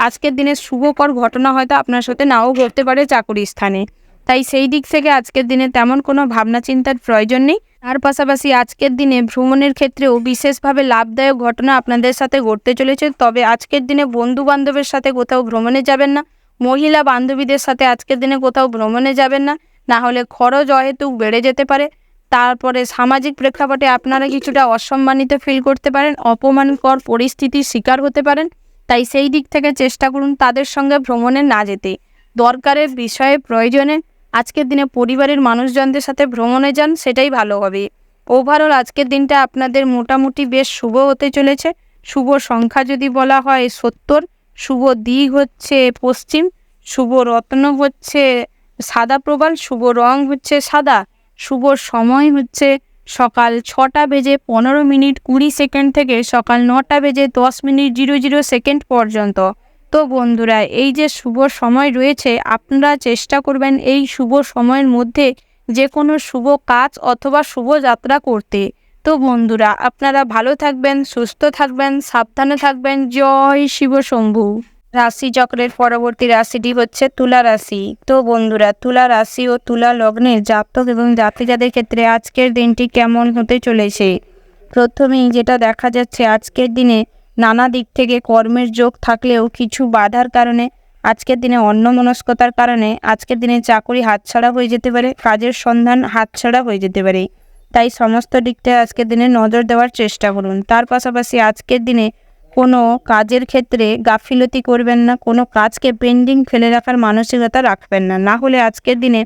A: আজকের দিনে শুভকর ঘটনা হয়তো আপনার সাথে নাও ঘটতে পারে চাকরি স্থানে, তাই সেই দিক থেকে আজকের দিনে তেমন কোনো ভাবনা চিন্তার প্রয়োজন নেই। তার পাশাপাশি আজকের দিনে ভ্রমণের ক্ষেত্রেও বিশেষভাবে লাভদায়ক ঘটনা আপনাদের সাথে ঘটতে চলেছে, তবে আজকের দিনে বন্ধু বান্ধবের সাথে কোথাও ভ্রমণে যাবেন না, মহিলা বান্ধবীদের সাথে আজকের দিনে কোথাও ভ্রমণে যাবেন না, না হলে খরচ অহেতুক বেড়ে যেতে পারে। তারপরে সামাজিক প্রেক্ষাপটে আপনারা কিছুটা অসম্মানিত ফিল করতে পারেন, অপমানকর পরিস্থিতির শিকার হতে পারেন, তাই সেই দিক থেকে চেষ্টা করুন তাদের সঙ্গে ভ্রমণে না যেতে। দরকারের বিষয়ে প্রয়োজনে আজকের দিনে পরিবারের মানুষজনদের সাথে ভ্রমণে যান, সেটাই ভালো হবে। ওভারঅল আজকের দিনটা আপনাদের মোটামুটি বেশ শুভ হতে চলেছে। শুভ সংখ্যা যদি বলা হয় 70, শুভ দিক হচ্ছে পশ্চিম, শুভ রত্ন হচ্ছে সাদা প্রবাল, শুভ রং হচ্ছে সাদা, শুভ সময় হচ্ছে সকাল 6:15:20 থেকে সকাল 9:10:00 পর্যন্ত। তো বন্ধুরা, এই যে শুভ সময় রয়েছে, আপনারা চেষ্টা করবেন এই শুভ সময়ের মধ্যে যে কোনো শুভ কাজ অথবা শুভ যাত্রা করতে। তো বন্ধুরা, আপনারা ভালো থাকবেন, সুস্থ থাকবেন, সাবধানে থাকবেন। জয় শিব শম্ভু। রাশিচক্রের পরবর্তী রাশিটি হচ্ছে তুলা রাশি। তো বন্ধুরা, তুলা রাশি ও তুলা লগ্নের জাতক এবং জাতিকাদের ক্ষেত্রে আজকের দিনটি কেমন হতে চলেছে? প্রথমেই যেটা দেখা যাচ্ছে, আজকের দিনে নানা দিক থেকে কর্মের যোগ থাকলেও কিছু বাধার কারণে, আজকের দিনে অন্যমনস্কতার কারণে আজকের দিনে চাকরি হাতছাড়া হয়ে যেতে পারে, কাজের সন্ধান হাতছাড়া হয়ে যেতে পারে। তাই সমস্ত দিকটায় আজকের দিনে নজর দেওয়ার চেষ্টা করুন। তার পাশাপাশি আজকের দিনে কোনো কাজের ক্ষেত্রে গাফিলতি করবেন না, কোনো কাজকে পেন্ডিং ফেলে রাখার মানসিকতা রাখবেন না, না হলে আজকের দিনে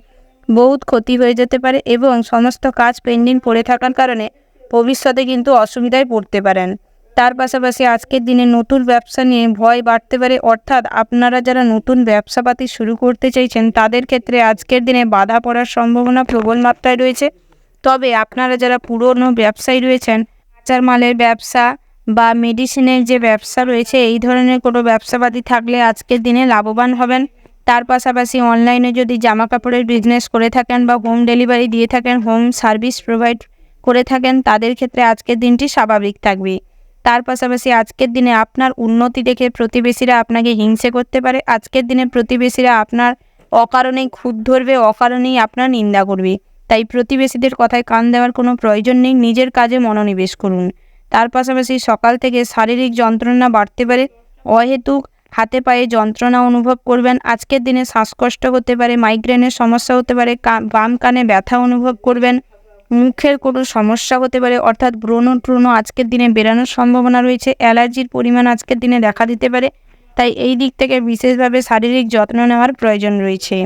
A: বহুত ক্ষতি হয়ে যেতে পারে এবং সমস্ত কাজ পেন্ডিং পড়ে থাকার কারণে ভবিষ্যতে কিন্তু অসুবিধায় পড়তে পারেন। তার পাশাপাশি আজকের দিনে নতুন ব্যবসা নিয়ে ভয় বাড়তে পারে, অর্থাৎ আপনারা যারা নতুন ব্যবসাপাতি শুরু করতে চাইছেন তাদের ক্ষেত্রে আজকের দিনে বাধা পড়ার সম্ভাবনা প্রবল মাত্রায় রয়েছে। তবে আপনারা যারা পুরনো ব্যবসায়ী রয়েছেন, কাঁচার মালের ব্যবসা বা মেডিসিনের যে ব্যবসা রয়েছে, এই ধরনের কোনো ব্যবসাপাতি থাকলে আজকের দিনে লাভবান হবেন। তার পাশাপাশি অনলাইনে যদি জামা কাপড়ের বিজনেস করে থাকেন বা হোম ডেলিভারি দিয়ে থাকেন, হোম সার্ভিস প্রোভাইড করে থাকেন, তাদের ক্ষেত্রে আজকের দিনটি স্বাভাবিক থাকবে। তার পাশাপাশি আজকের দিনে আপনার উন্নতি দেখে প্রতিবেশীরা আপনাকে হিংসে করতে পারে। আজকের দিনে প্রতিবেশীরা আপনার অকারণেই খুঁত ধরবে, অকারণেই আপনার নিন্দা করবে। তাই প্রতিবেশীদের কথায় কান দেওয়ার কোনো প্রয়োজন নেই, নিজের কাজে মনোনিবেশ করুন। তার পাশাপাশি সকাল থেকে শারীরিক যন্ত্রণা বাড়তে পারে, অহেতুক হাতে পায়ে যন্ত্রণা অনুভব করবেন। আজকের দিনে শ্বাসকষ্ট হতে পারে, মাইগ্রেনের সমস্যা হতে পারে, বাম কানে ব্যথা অনুভব করবেন, মুখের কোনো সমস্যা হতে পারে, অর্থাৎ ব্রণ আজকের দিনে বেরানোর সম্ভাবনা রয়েছে। অ্যালার্জির পরিমাণ আজকের দিনে দেখা দিতে পারে, তাই এই দিক থেকে বিশেষভাবে শারীরিক যত্ন নেওয়ার প্রয়োজন রয়েছে।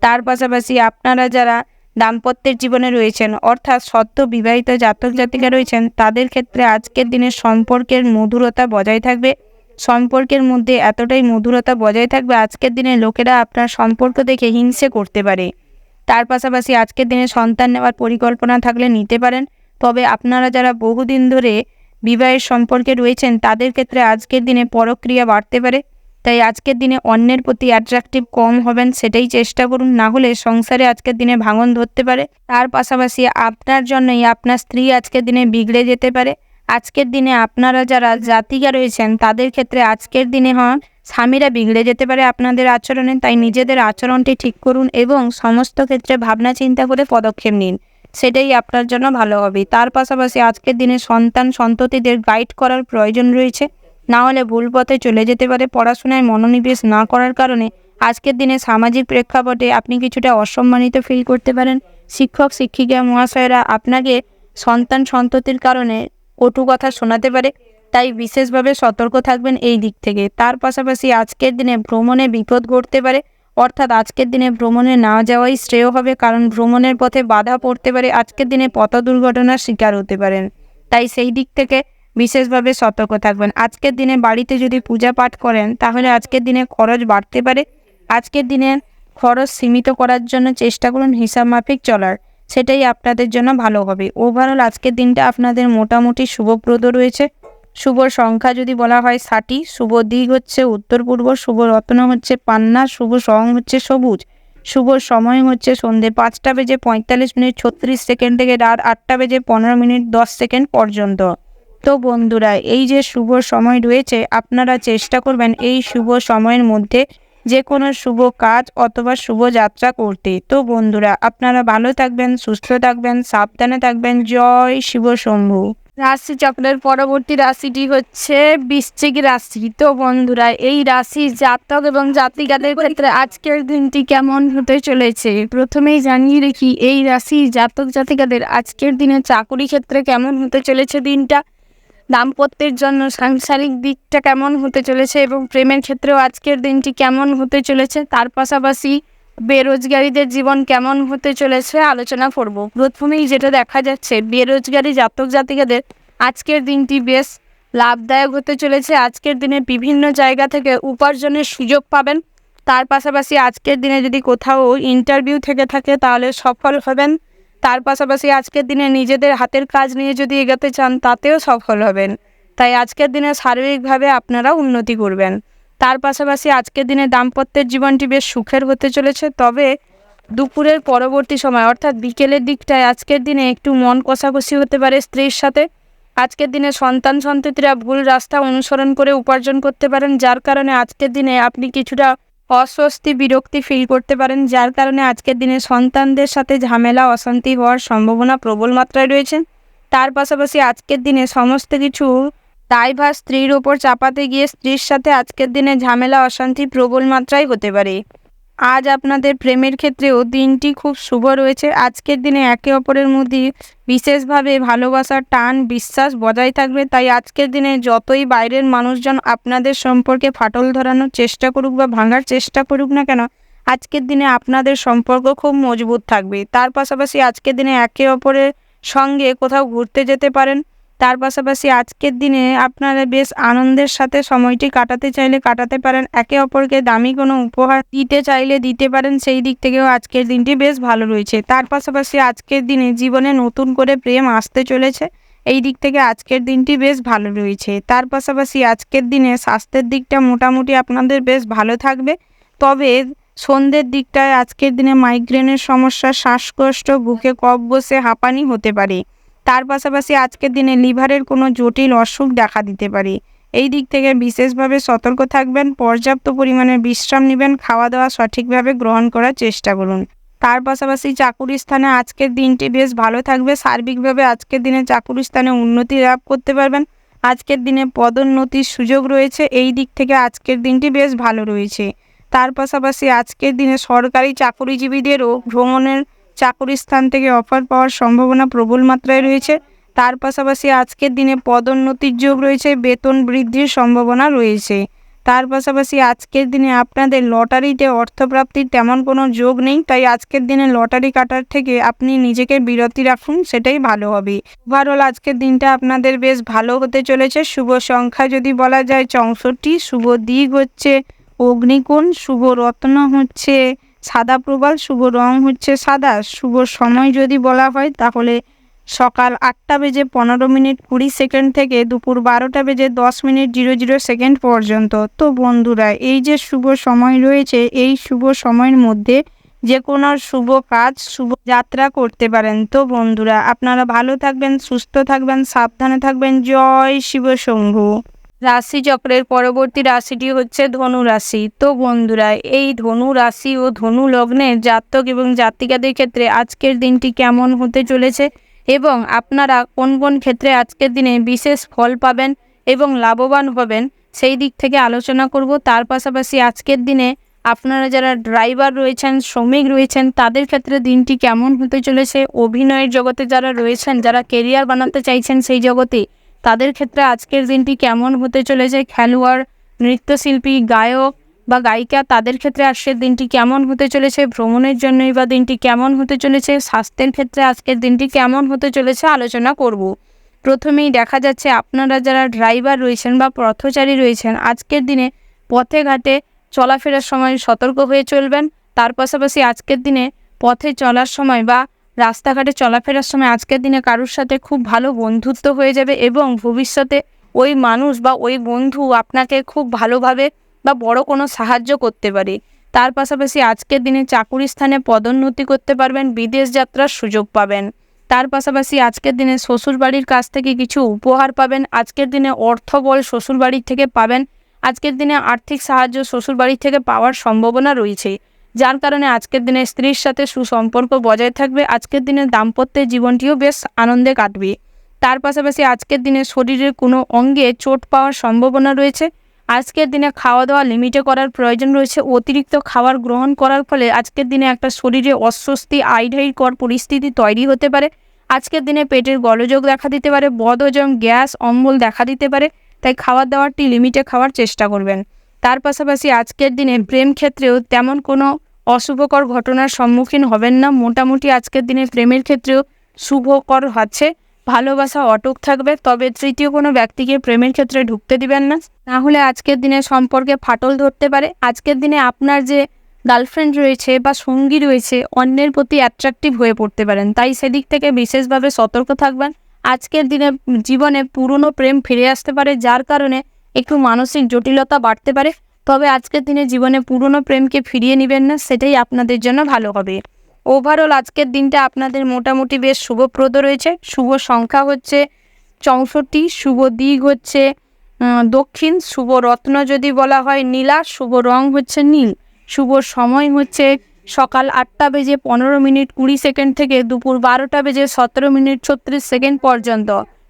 A: তার পাশাপাশি আপনারা যারা দাম্পত্যের জীবনে রয়েছেন, অর্থাৎ সদ্য বিবাহিত জাতক জাতিকা রয়েছেন, তাদের ক্ষেত্রে আজকের দিনে সম্পর্কের মধুরতা বজায় থাকবে। সম্পর্কের মধ্যে এতটাই মধুরতা বজায় থাকবে, আজকের দিনে লোকেরা আপনার সম্পর্ক দেখে হিংসে করতে পারে। তার পাশাপাশি আজকের দিনে সন্তান নেওয়ার পরিকল্পনা থাকলে নিতে পারেন। তবে আপনারা যারা বহুদিন ধরে বিবাহের সম্পর্কে রয়েছেন, তাদের ক্ষেত্রে আজকের দিনে পরক্রিয়া বাড়তে পারে। তাই আজকের দিনে অন্যের প্রতি অ্যাট্রাকটিভ কম হবেন, সেটাই চেষ্টা করুন, না হলে সংসারে আজকের দিনে ভাঙন ধরতে পারে। তার পাশাপাশি আপনার জন্যই আপনার স্ত্রী আজকের দিনে বিগড়ে যেতে পারে। আজকের দিনে আপনারা যারা জাতিকা রয়েছেন, তাদের ক্ষেত্রে আজকের দিনে স্বামীরা বিগড়ে যেতে পারে আপনাদের আচরণে। তাই নিজেদের আচরণটি ঠিক করুন এবং সমস্ত ক্ষেত্রে ভাবনা চিন্তা করে পদক্ষেপ নিন, সেটাই আপনার জন্য ভালো হবে। তার পাশাপাশি আজকের দিনে সন্তান সন্ততিদের গাইড করার প্রয়োজন রয়েছে, না হলে ভুল পথে চলে যেতে পারে। পড়াশোনায় মনোনিবেশ না করার কারণে আজকের দিনে সামাজিক প্রেক্ষাপটে আপনি কিছুটা অসম্মানিত ফিল করতে পারেন। শিক্ষক শিক্ষিকা মহাশয়রা আপনাকে সন্তান সন্ততির কারণে কটু কথা শোনাতে পারে, তাই বিশেষভাবে সতর্ক থাকবেন এই দিক থেকে। তার পাশাপাশি আজকের দিনে ভ্রমণে বিপদ ঘটতে পারে, অর্থাৎ আজকের দিনে ভ্রমণে না যাওয়াই শ্রেয় হবে, কারণ ভ্রমণের পথে বাধা পড়তে পারে। আজকের দিনে পথ দুর্ঘটনার শিকার হতে পারেন, তাই সেই দিক থেকে বিশেষভাবে সতর্ক থাকবেন। আজকের দিনে বাড়িতে যদি পূজা পাঠ করেন, তাহলে আজকের দিনে খরচ বাড়তে পারে। আজকের দিনে খরচ সীমিত করার জন্য চেষ্টা করুন হিসাব মাফিক চলার, সেটাই আপনাদের জন্য ভালো হবে। ওভারঅল আজকের দিনটা আপনাদের মোটামুটি শুভপ্রদ রয়েছে। শুভ সংখ্যা যদি বলা হয় 60, শুভ দিক হচ্ছে উত্তর পূর্ব, শুভ রত্ন হচ্ছে পান্না, শুভ রং হচ্ছে সবুজ, শুভ সময় হচ্ছে সন্ধ্যে 5:45:36 থেকে রাত 8:15:10 পর্যন্ত। তো বন্ধুরা, এই যে শুভ সময় রয়েছে, আপনারা চেষ্টা করবেন এই শুভ সময়ের মধ্যে যে কোনো শুভ কাজ অথবা শুভ যাত্রা করতে। তো বন্ধুরা, আপনারা ভালো থাকবেন, সুস্থ থাকবেন, সাবধানে থাকবেন। জয় শিব শম্ভু। রাশিচক্রের পরবর্তী রাশিটি হচ্ছে বৃশ্চিক রাশি। তো বন্ধুরা, এই রাশির জাতক এবং জাতিকাদের ক্ষেত্রে আজকের দিনটি কেমন হতে চলেছে? প্রথমেই জানিয়ে রেখি, এই রাশির জাতক জাতিকাদের আজকের দিনে চাকরি ক্ষেত্রে কেমন হতে চলেছে দিনটা, দাম্পত্যের জন্য সাংসারিক দিকটা কেমন হতে চলেছে এবং প্রেমের ক্ষেত্রেও আজকের দিনটি কেমন হতে চলেছে, তার পাশাপাশি বেরোজগারীদের জীবন কেমন হতে চলেছে আলোচনা করব। প্রথমেই যেটা দেখা যাচ্ছে, বেরোজগারি জাতক জাতিকাদের আজকের দিনটি বেশ লাভদায়ক হতে চলেছে। আজকের দিনে বিভিন্ন জায়গা থেকে উপার্জনের সুযোগ পাবেন। তার পাশাপাশি আজকের দিনে যদি কোথাও ইন্টারভিউ থেকে থাকে, তাহলে সফল হবেন। তার পাশাপাশি আজকের দিনে নিজেদের হাতের কাজ নিয়ে যদি এগোতে চান তাতেও সফল হবেন। তাই আজকের দিনে সার্বিকভাবে আপনারা উন্নতি করবেন। তার পাশাপাশি আজকের দিনে দাম্পত্যের জীবনটি বেশ সুখের হতে চলেছে। তবে দুপুরের পরবর্তী সময় অর্থাৎ বিকেলের দিকটায় আজকের দিনে একটু মন কষাকষি হতে পারে স্ত্রীর সাথে। আজকের দিনে সন্তান সন্ততিরা ভুল রাস্তা অনুসরণ করে উপার্জন করতে পারেন, যার কারণে আজকের দিনে আপনি কিছুটা অস্বস্তি বিরক্তি ফিল করতে পারেন, যার কারণে আজকের দিনে সন্তানদের সাথে ঝামেলা অশান্তি হওয়ার সম্ভাবনা প্রবল মাত্রায় রয়েছে। তার পাশাপাশি আজকের দিনে সমস্ত কিছু দায়ভার স্ত্রীর ওপর চাপাতে গিয়ে স্ত্রীর সাথে আজকের দিনে ঝামেলা অশান্তি প্রবল মাত্রায় হতে পারে। আজ আপনাদের প্রেমের ক্ষেত্রেও দিনটি খুব শুভ রয়েছে। আজকের দিনে একে অপরের মধ্যে বিশেষভাবে ভালোবাসার টান বিশ্বাস বজায় থাকবে। তাই আজকের দিনে যতই বাইরের মানুষজন আপনাদের সম্পর্কে ফাটল ধরানোর চেষ্টা করুক বা ভাঙার চেষ্টা করুক না কেন, আজকের দিনে আপনাদের সম্পর্ক খুব মজবুত থাকবে। তার পাশাপাশি আজকের দিনে একে অপরের সঙ্গে কোথাও ঘুরতে যেতে পারেন। তার পাশাপাশি আজকের দিনে আপনারা বেশ আনন্দের সাথে সময়টি কাটাতে চাইলে কাটাতে পারেন। একে অপরকে দামি কোনো উপহার দিতে চাইলে দিতে পারেন। সেই দিক থেকেও আজকের দিনটি বেশ ভালো রয়েছে। তার পাশাপাশি আজকের দিনে জীবনে নতুন করে প্রেম আসতে চলেছে। এই দিক থেকে আজকের দিনটি বেশ ভালো রয়েছে। তার পাশাপাশি আজকের দিনে স্বাস্থ্যের দিকটা মোটামুটি আপনাদের বেশ ভালো থাকবে। তবে সন্ধ্যের দিকটায় আজকের দিনে মাইগ্রেনের সমস্যা, শ্বাসকষ্ট, বুকে কফ বসে হাঁপানি হতে পারে। তার পাশাপাশি আজকের দিনে লিভারের কোনো জটিল অসুখ দেখা দিতে পারে। এই দিক থেকে বিশেষভাবে সতর্ক থাকবেন। পর্যাপ্ত পরিমাণে বিশ্রাম নেবেন, খাওয়া দাওয়া সঠিকভাবে গ্রহণ করার চেষ্টা করুন। তার পাশাপাশি চাকুরি স্থানে আজকের দিনটি বেশ ভালো থাকবে। সার্বিকভাবে আজকের দিনে চাকুরি স্থানে উন্নতি লাভ করতে পারবেন। আজকের দিনে পদোন্নতির সুযোগ রয়েছে। এই দিক থেকে আজকের দিনটি বেশ ভালো রয়েছে। তার পাশাপাশি আজকের দিনে সরকারি চাকুরিজীবীদেরও ভ্রমণের চাকুরি স্থান থেকে অফার পাওয়ার সম্ভাবনা প্রবল মাত্রায় রয়েছে। তার পাশাপাশি আজকের দিনে পদোন্নতির যোগ রয়েছে, বেতন বৃদ্ধির সম্ভাবনা রয়েছে। তার পাশাপাশি আজকের দিনে আপনাদের লটারিতে অর্থপ্রাপ্তির তেমন কোনো যোগ নেই। তাই আজকের দিনে লটারি কাটার থেকে আপনি নিজেকে বিরতি রাখুন, সেটাই ভালো হবে। ওভারঅল আজকের দিনটা আপনাদের বেশ ভালো হতে চলেছে। শুভ সংখ্যা যদি বলা যায় 64, শুভ দিক হচ্ছে অগ্নিকোণ, শুভ রত্ন হচ্ছে সাদা প্রবাল, শুভ রং হচ্ছে সাদা। শুভ সময় যদি বলা হয় তাহলে সকাল 8:15:20 থেকে দুপুর 12:10:00 পর্যন্ত। তো বন্ধুরা, এই যে শুভ সময় রয়েছে, এই শুভ সময়ের মধ্যে যে কোনো শুভ কাজ, শুভ যাত্রা করতে পারেন। তো বন্ধুরা, আপনারা ভালো থাকবেন, সুস্থ থাকবেন, সাবধানে থাকবেন। জয় শিব শম্ভু। রাশিচক্রের পরবর্তী রাশিটি হচ্ছে ধনু রাশি। তো বন্ধুরা, এই ধনু রাশি ও ধনু লগ্নের জাতক এবং জাতিকাদের ক্ষেত্রে আজকের দিনটি কেমন হতে চলেছে এবং আপনারা কোন কোন ক্ষেত্রে আজকের দিনে বিশেষ ফল পাবেন এবং লাভবান হবেন, সেই দিক থেকে আলোচনা করব। তার পাশাপাশি আজকের দিনে আপনারা যারা ড্রাইভার রয়েছেন, শ্রমিক রয়েছেন, তাদের ক্ষেত্রে দিনটি কেমন হতে চলেছে। অভিনয়ের জগতে যারা রয়েছেন, যারা কেরিয়ার বানাতে চাইছেন সেই জগতে, তাদের ক্ষেত্রে আজকের দিনটি কেমন হতে চলেছে। খেলোয়াড়, নৃত্যশিল্পী, গায়ক বা গায়িকা, তাদের ক্ষেত্রে আজকের দিনটি কেমন হতে চলেছে। ভ্রমণের জন্যই বা দিনটি কেমন হতে চলেছে। স্বাস্থ্যের ক্ষেত্রে আজকের দিনটি কেমন হতে চলেছে আলোচনা করব। প্রথমেই দেখা যাচ্ছে আপনারা যারা ড্রাইভার রয়েছেন বা পথচারী রয়েছেন, আজকের দিনে পথে ঘাটে চলাফেরার সময় সতর্ক হয়ে চলবেন। তার পাশাপাশি আজকের দিনে পথে চলার সময় বা রাস্তাঘাটে চলাফেরার সময় আজকের দিনে কারোর সাথে খুব ভালো বন্ধুত্ব হয়ে যাবে এবং ভবিষ্যতে ওই মানুষ বা ওই বন্ধু আপনাকে খুব ভালোভাবে বা বড় কোনো সাহায্য করতে পারে। তার পাশাপাশি আজকের দিনে চাকুরি স্থানে পদোন্নতি করতে পারবেন, বিদেশ যাত্রার সুযোগ পাবেন। তার পাশাপাশি আজকের দিনে শ্বশুরবাড়ির কাছ থেকে কিছু উপহার পাবেন। আজকের দিনে অর্থবল শ্বশুরবাড়ির থেকে পাবেন। আজকের দিনে আর্থিক সাহায্য শ্বশুরবাড়ির থেকে পাওয়ার সম্ভাবনা রয়েছে, যার কারণে আজকের দিনে স্ত্রীর সাথে সুসম্পর্ক বজায় থাকবে। আজকের দিনে দাম্পত্যের জীবনটিও বেশ আনন্দে কাটবে। তার পাশাপাশি আজকের দিনে শরীরের কোনো অঙ্গে চোট পাওয়ার সম্ভাবনা রয়েছে। আজকের দিনে খাওয়া দাওয়া লিমিটে করার প্রয়োজন রয়েছে। অতিরিক্ত খাবার গ্রহণ করার ফলে আজকের দিনে একটা শরীরে অস্বস্তি, আইঢাইকর পরিস্থিতি তৈরি হতে পারে। আজকের দিনে পেটের গোলযোগ দেখা দিতে পারে, বদহজম, গ্যাস, অম্বল দেখা দিতে পারে। তাই খাওয়ার দাওয়ারটি লিমিটে খাওয়ার চেষ্টা করবেন। তার পাশাপাশি আজকের দিনে প্রেম ক্ষেত্রেও তেমন কোনো অশুভকর ঘটনার সম্মুখীন হবেন না। মোটামুটি আজকের দিনে প্রেমের ক্ষেত্রেও শুভকর হচ্ছে, ভালোবাসা অটুট থাকবে। তবে তৃতীয় কোনো ব্যক্তিকে প্রেমের ক্ষেত্রে ঢুকতে দিবেন না, না হলে আজকের দিনে সম্পর্কে ফাটল ধরতে পারে। আজকের দিনে আপনার যে গার্লফ্রেন্ড রয়েছে বা সঙ্গী রয়েছে অন্যের প্রতি অ্যাট্রাকটিভ হয়ে পড়তে পারেন, তাই সেদিক থেকে বিশেষভাবে সতর্ক থাকবেন। আজকের দিনে জীবনে পুরনো প্রেম ফিরে আসতে পারে, যার কারণে একটু মানসিক জটিলতা বাড়তে পারে। তবে আজকের দিনে জীবনে পুরনো প্রেমকে ফিরিয়ে নেবেন না, সেটাই আপনাদের জন্য ভালো হবে। ওভারঅল আজকের দিনটা আপনাদের মোটামুটি বেশ শুভপ্রদ রয়েছে। শুভ সংখ্যা হচ্ছে 64, শুভ দিক হচ্ছে দক্ষিণ, শুভ রত্ন যদি বলা হয় নীলা, শুভ রং হচ্ছে নীল, শুভ সময় হচ্ছে সকাল 8:15:20 থেকে দুপুর 12:17:36 পর্যন্ত।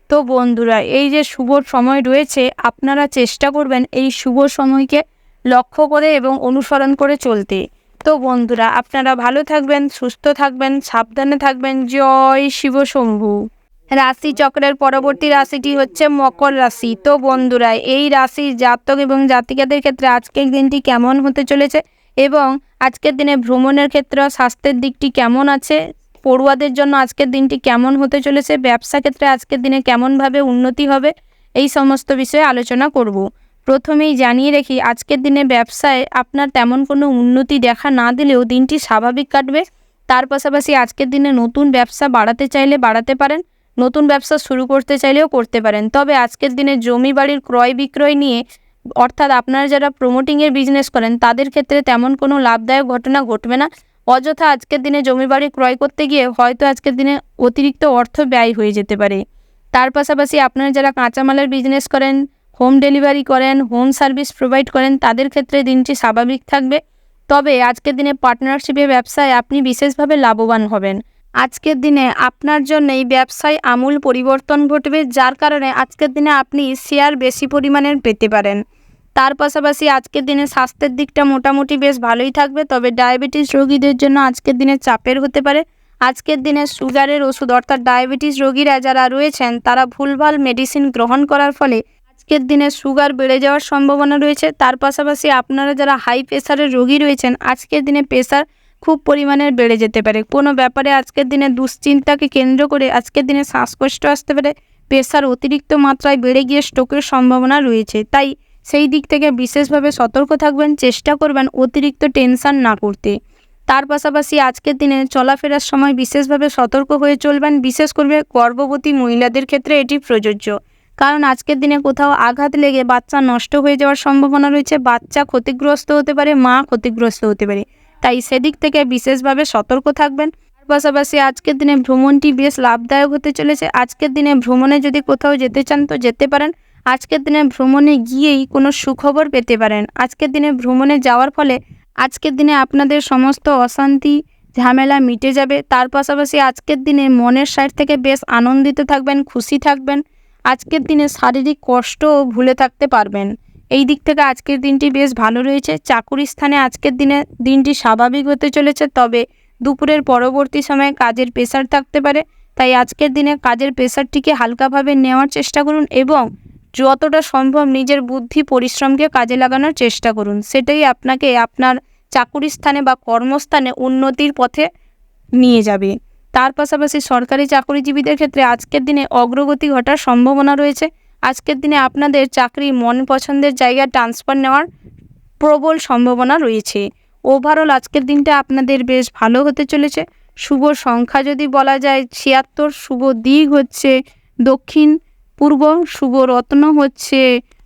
A: তো বন্ধুরা, এই যে শুভ সময় রয়েছে, আপনারা চেষ্টা করবেন এই শুভ সময়কে লক্ষ্য করে এবং অনুসরণ করে চলতে। তো বন্ধুরা, আপনারা ভালো থাকবেন, সুস্থ থাকবেন, সাবধানে থাকবেন। জয় শিব শম্ভু। রাশি চক্রের পরবর্তী রাশিটি হচ্ছে মকর রাশি। তো বন্ধুরা, এই রাশির জাতক এবং জাতিকাদের ক্ষেত্রে আজকের দিনটি কেমন হতে চলেছে এবং আজকের দিনে ভ্রমণের ক্ষেত্রে স্বাস্থ্যের দিকটি কেমন আছে, পড়ুয়াদের জন্য আজকের দিনটি কেমন হতে চলেছে, ব্যবসা ক্ষেত্রে আজকের দিনে কেমনভাবে উন্নতি হবে, এই সমস্ত বিষয়ে আলোচনা করব। প্রথমেই জানিয়ে রাখি, আজকের দিনে ব্যবসায় আপনার তেমন কোনো উন্নতি দেখা না দিলেও দিনটি স্বাভাবিক কাটবে। তার পাশাপাশি আজকের দিনে নতুন ব্যবসা বাড়াতে চাইলে বাড়াতে পারেন, নতুন ব্যবসা শুরু করতে চাইলেও করতে পারেন। তবে আজকের দিনে জমি বাড়ির ক্রয় বিক্রয় নিয়ে, অর্থাৎ আপনারা যারা প্রমোটিংয়ের বিজনেস করেন তাদের ক্ষেত্রে তেমন কোনো লাভদায়ক ঘটনা ঘটবে না। অযথা আজকের দিনে জমি বাড়ি ক্রয় করতে গিয়ে হয়তো আজকের দিনে অতিরিক্ত অর্থ ব্যয় হয়ে যেতে পারে। তার পাশাপাশি আপনারা যারা কাঁচামালের বিজনেস করেন, হোম ডেলিভারি করেন, হোম সার্ভিস প্রোভাইড করেন, তাদের ক্ষেত্রে দিনটি স্বাভাবিক থাকবে। তবে আজকের দিনে পার্টনারশিপে ব্যবসায় আপনি বিশেষভাবে লাভবান হবেন। আজকের দিনে আপনার জন্য এই ব্যবসায় আমূল পরিবর্তন ঘটবে, যার কারণে আজকের দিনে আপনি শেয়ার বেশি পরিমাণের পেতে পারেন। তার পাশাপাশি আজকের দিনে স্বাস্থ্যের দিকটা মোটামুটি বেশ ভালোই থাকবে, তবে ডায়াবেটিস রোগীদের জন্য আজকের দিনে চাপের হতে পারে। আজকের দিনে সুগারের ওষুধ, অর্থাৎ ডায়াবেটিস রোগীরা যারা রয়েছেন তারা ভুলভাল মেডিসিন গ্রহণ করার ফলে আজকের দিনে সুগার বেড়ে যাওয়ার সম্ভাবনা রয়েছে। তার পাশাপাশি আপনারা যারা হাই প্রেশারের রোগী রয়েছেন, আজকের দিনে প্রেশার খুব পরিমাণে বেড়ে যেতে পারে। কোনো ব্যাপারে আজকের দিনে দুশ্চিন্তাকে কেন্দ্র করে আজকের দিনে শ্বাসকষ্ট আসতে পারে, প্রেশার অতিরিক্ত মাত্রায় বেড়ে গিয়ে স্ট্রোকের সম্ভাবনা রয়েছে। তাই সেই দিক থেকে বিশেষভাবে সতর্ক থাকবেন, চেষ্টা করবেন অতিরিক্ত টেনশন না করতে। তার পাশাপাশি আজকের দিনে চলাফেরার সময় বিশেষভাবে সতর্ক হয়ে চলবেন, বিশেষ করে গর্ভবতী মহিলাদের ক্ষেত্রে এটি প্রযোজ্য। কারণ আজকের দিনে কোথাও আঘাত লেগে বাচ্চা নষ্ট হয়ে যাওয়ার সম্ভাবনা রয়েছে, বাচ্চা ক্ষতিগ্রস্ত হতে পারে, মা ক্ষতিগ্রস্ত হতে পারে। তাই সেদিক থেকে বিশেষভাবে সতর্ক থাকবেন। তার পাশাপাশি আজকের দিনে ভ্রমণটি বেশ লাভদায়ক হতে চলেছে। আজকের দিনে ভ্রমণে যদি কোথাও যেতে চান তো যেতে পারেন। আজকের দিনে ভ্রমণে গিয়েই কোনো সুখবর পেতে পারেন। আজকের দিনে ভ্রমণে যাওয়ার ফলে আজকের দিনে আপনাদের সমস্ত অশান্তি ঝামেলা মিটে যাবে। তার পাশাপাশি আজকের দিনে মনের সাইড থেকে বেশ আনন্দিত থাকবেন, খুশি থাকবেন। আজকের দিনে শারীরিক কষ্টও ভুলে থাকতে পারবেন। এই দিক থেকে আজকের দিনটি বেশ ভালো রয়েছে। চাকুরি স্থানে আজকের দিনটি স্বাভাবিক হতে চলেছে, তবে দুপুরের পরবর্তী সময়ে কাজের প্রেশার থাকতে পারে। তাই আজকের দিনে কাজের প্রেশারটিকে হালকাভাবে নেওয়ার চেষ্টা করুন এবং যতটা সম্ভব নিজের বুদ্ধি পরিশ্রমকে কাজে লাগানোর চেষ্টা করুন। সেটাই আপনাকে আপনার চাকুরি স্থানে বা কর্মস্থানে উন্নতির পথে নিয়ে যাবে। তার পাশাপাশি সরকারি চাকরিজীবীদের ক্ষেত্রে আজকের দিনে অগ্রগতি ঘটার সম্ভাবনা রয়েছে। আজকের দিনে আপনাদের চাকরি মন পছন্দের জায়গায় ট্রান্সফার নেওয়ার প্রবল সম্ভাবনা রয়েছে। ওভারঅল আজকের দিনটা আপনাদের বেশ ভালো হতে চলেছে। শুভ সংখ্যা যদি বলা যায় 76, শুভ দিক হচ্ছে দক্ষিণ পূর্ব, শুভ রত্ন হচ্ছে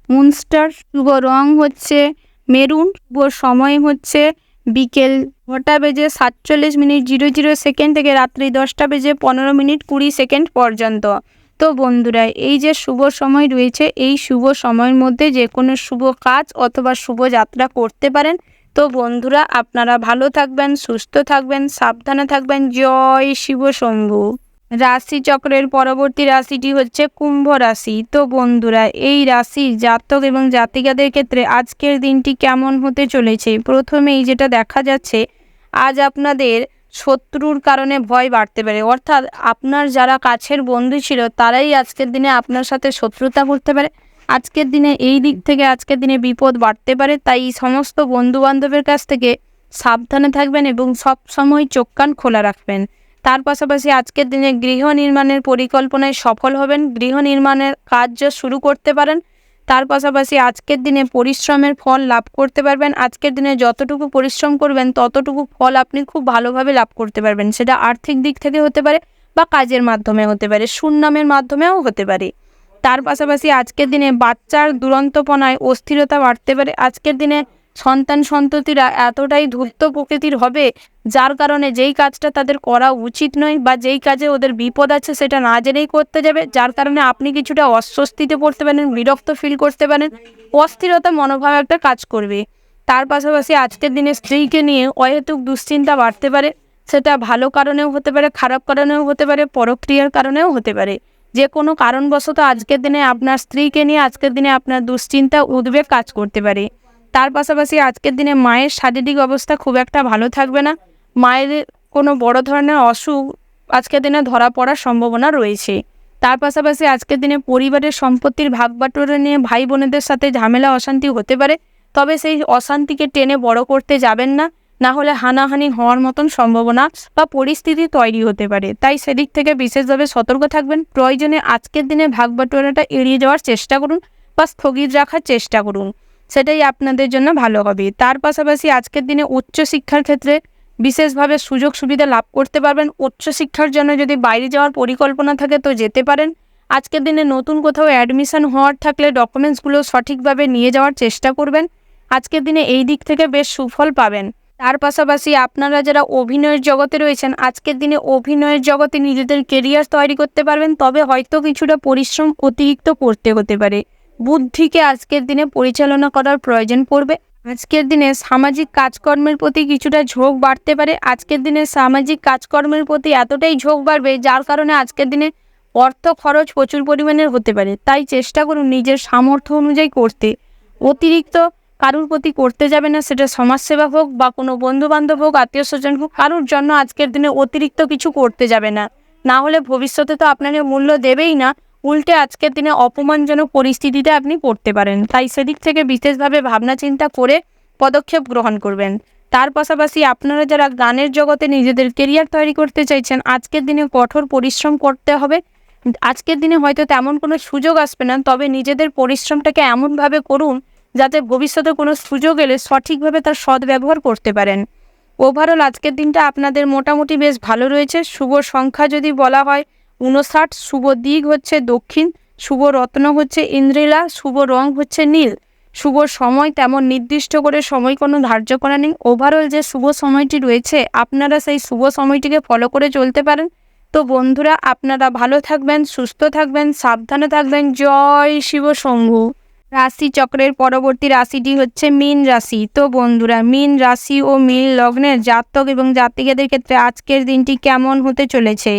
A: মুনস্টার, শুভ রং হচ্ছে মেরুন, শুভ সময় হচ্ছে বিকেল 9:47:00 থেকে রাত্রি 10:15:20 পর্যন্ত। তো বন্ধুরা, এই যে শুভ সময় রয়েছে, এই শুভ সময়ের মধ্যে যে কোনো শুভ কাজ অথবা শুভ যাত্রা করতে পারেন। তো বন্ধুরা, আপনারা ভালো থাকবেন, সুস্থ থাকবেন, সাবধানে থাকবেন। জয় শিব শম্ভু। রাশি চক্রের পরবর্তী রাশিটি হচ্ছে কুম্ভ রাশি। তো বন্ধুরা, এই রাশির জাতক এবং জাতিকাদের ক্ষেত্রে আজকের দিনটি কেমন হতে চলেছে। প্রথমেই যেটা দেখা যাচ্ছে, আজ আপনাদের শত্রুর কারণে ভয় বাড়তে পারে, অর্থাৎ আপনার যারা কাছের বন্ধু ছিল তারাই আজকের দিনে আপনার সাথে শত্রুতা করতে পারে। আজকের দিনে এই দিক থেকে আজকের দিনে বিপদ বাড়তে পারে। তাই সমস্ত বন্ধুবান্ধবের কাছ থেকে সাবধানে থাকবেন এবং সব সময় চোখ কান খোলা রাখবেন। তার পাশাপাশি আজকের দিনে গৃহ নির্মাণের পরিকল্পনায় সফল হবেন, গৃহ নির্মাণের কাজ শুরু করতে পারেন। তার পাশাপাশি আজকের দিনে পরিশ্রমের ফল লাভ করতে পারবেন। আজকের দিনে যতটুকু পরিশ্রম করবেন ততটুকু ফল আপনি খুব ভালোভাবে লাভ করতে পারবেন। সেটা আর্থিক দিক থেকে হতে পারে বা কাজের মাধ্যমে হতে পারে, সুনামের মাধ্যমেও হতে পারে। তার পাশাপাশি আজকের দিনে বাচ্চার দুরন্তপনায় অস্থিরতা বাড়তে পারে। আজকের দিনে সন্তান সন্ততিরা এতটাই ধূর্ত প্রকৃতির হবে, যার কারণে যেই কাজটা তাদের করা উচিত নয় বা যেই কাজে ওদের বিপদ আছে সেটা না জেনেই করতে যাবে, যার কারণে আপনি কিছুটা অস্বস্তিতে পড়তে পারেন, বিরক্ত ফিল করতে পারেন, অস্থিরতা মনোভাব একটা কাজ করবে। তার পাশাপাশি আজকের দিনে স্ত্রীকে নিয়ে অহেতুক দুশ্চিন্তা বাড়তে পারে। সেটা ভালো কারণেও হতে পারে, খারাপ কারণেও হতে পারে, পরক্রিয়ার কারণেও হতে পারে। যে কোনো কারণবশত আজকের দিনে আপনার স্ত্রীকে নিয়ে আজকের দিনে আপনার দুশ্চিন্তা, উদ্বেগ কাজ করতে পারে। তার পাশাপাশি আজকের দিনে মায়ের শারীরিক অবস্থা খুব একটা ভালো থাকবে না। মায়ের কোনো বড় ধরনের অসুখ আজকের দিনে ধরা পড়ার সম্ভাবনা রয়েছে। তার পাশাপাশি আজকের দিনে পরিবারের সম্পত্তির ভাগ বাটোয়ারা নিয়ে ভাই বোনেদের সাথে ঝামেলা অশান্তি হতে পারে, তবে সেই অশান্তিকে টেনে বড় করতে যাবেন না, না হলে হানাহানি হওয়ার মতন সম্ভাবনা বা পরিস্থিতি তৈরি হতে পারে। তাই সেদিক থেকে বিশেষভাবে সতর্ক থাকবেন। প্রয়োজনে আজকের দিনে ভাগ বাটোয়ারাটা এড়িয়ে যাওয়ার চেষ্টা করুন বা স্থগিত রাখার চেষ্টা করুন, সেটাই আপনাদের জন্য ভালো হবে। তার পাশাপাশি আজকের দিনে উচ্চশিক্ষার ক্ষেত্রে বিশেষভাবে সুযোগ সুবিধা লাভ করতে পারবেন। উচ্চশিক্ষার জন্য যদি বাইরে যাওয়ার পরিকল্পনা থাকে তো যেতে পারেন। আজকের দিনে নতুন কোথাও অ্যাডমিশন হওয়ার থাকলে ডকুমেন্টসগুলো সঠিকভাবে নিয়ে যাওয়ার চেষ্টা করবেন। আজকের দিনে এই দিক থেকে বেশ সুফল পাবেন। তার পাশাপাশি আপনারা যারা অভিনয়ের জগতে রয়েছেন, আজকের দিনে অভিনয়ের জগতে নিজেদের কেরিয়ার তৈরি করতে পারবেন, তবে হয়তো কিছুটা পরিশ্রম অতিরিক্ত করতে হতে পারে। বুদ্ধিকে আজকের দিনে পরিচালনা করার প্রয়োজন পড়বে। আজকের দিনে সামাজিক কাজকর্মের প্রতি কিছুটা ঝোঁক বাড়তে পারে। আজকের দিনে সামাজিক কাজকর্মের প্রতি এতটাই ঝোঁক বাড়বে, যার কারণে আজকের দিনে অর্থ খরচ প্রচুর পরিমাণের হতে পারে। তাই চেষ্টা করুন নিজের সামর্থ্য অনুযায়ী করতে। অতিরিক্ত কারুর প্রতি করতে যাবে না, সেটা সমাজসেবা হোক বা কোনো বন্ধুবান্ধব হোক, আত্মীয় স্বজন হোক, কারুর জন্য আজকের দিনে অতিরিক্ত কিছু করতে যাবে না, না হলে ভবিষ্যতে তো আপনাকে মূল্য দেবেই না, উল্টে আজকের দিনে অপমানজনক পরিস্থিতিতে আপনি পড়তে পারেন। তাই সেদিক থেকে বিশেষভাবে ভাবনা চিন্তা করে পদক্ষেপ গ্রহণ করবেন। তার পাশাপাশি আপনারা যারা গানের জগতে নিজেদের কেরিয়ার তৈরি করতে চাইছেন, আজকের দিনে কঠোর পরিশ্রম করতে হবে। আজকের দিনে হয়তো তেমন কোনো সুযোগ আসবে না, তবে নিজেদের পরিশ্রমটাকে এমনভাবে করুন যাতে ভবিষ্যতে কোনো সুযোগ এলে সঠিকভাবে তার সদ্ব্যবহার করতে পারেন। ওভারঅল আজকের দিনটা আপনাদের মোটামুটি বেশ ভালো রয়েছে। শুভ সংখ্যা যদি বলা হয় 59, শুভ দিক হচ্ছে দক্ষিণ, শুভ রত্ন হচ্ছে ইন্দ্রিলা, শুভ রং হচ্ছে নীল। শুভ সময় তেমন নির্দিষ্ট করে সময় কোনো ধার্য করা নেই। ওভারঅল যে শুভ সময়টি রয়েছে আপনারা সেই শুভ সময়টিকে ফলো করে চলতে পারেন। তো বন্ধুরা, আপনারা ভালো থাকবেন, সুস্থ থাকবেন, সাবধানে থাকবেন। জয় শিব শম্ভু। রাশি চক্রের পরবর্তী রাশিটি হচ্ছে মীন রাশি। তো বন্ধুরা, মীন রাশি ও মীন লগ্নের জাতক এবং জাতিকাদের ক্ষেত্রে আজকের দিনটি কেমন হতে চলেছে?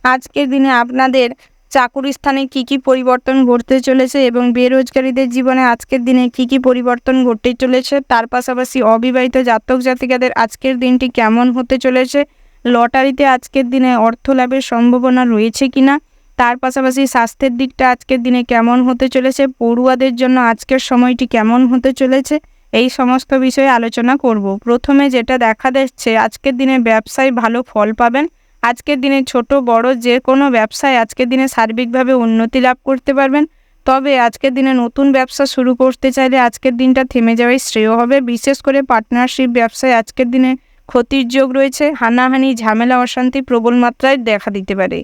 A: আজকের দিনে আপনাদের চাকুরি স্থানে কি কি পরিবর্তন ঘটতে চলেছে এবং বেরোজগারীদের জীবনে আজকের দিনে কি কি পরিবর্তন ঘটতে চলেছে, তার পাশাপাশি অবিবাহিত জাতক জাতিকাদের আজকের দিনটি কেমন হতে চলেছে, লটারিতে আজকের দিনে অর্থ লাভের সম্ভাবনা রয়েছে কিনা, তার পাশাপাশি স্বাস্থ্যের দিকটা আজকের দিনে কেমন হতে চলেছে, পড়ুয়াদের জন্য আজকের সময়টি কেমন হতে চলেছে, এই সমস্ত বিষয়ে আলোচনা করব। প্রথমে যেটা দেখা যাচ্ছে, আজকের দিনে ব্যবসায় ভালো ফল পাবেন। আজকের দিনে ছোট বড় যে কোনো ব্যবসায় আজকের দিনে সার্বিকভাবে উন্নতি লাভ করতে পারবেন। তবে আজকের দিনে নতুন ব্যবসা শুরু করতে চাইলে আজকের দিনটা থেমে যাওয়াই শ্রেয় হবে। বিশেষ করে পার্টনারশিপ ব্যবসায় আজকের দিনে ক্ষতির যোগ রয়েছে। হানাহানি, ঝামেলা, অশান্তি প্রবল মাত্রায় দেখা দিতে পারে।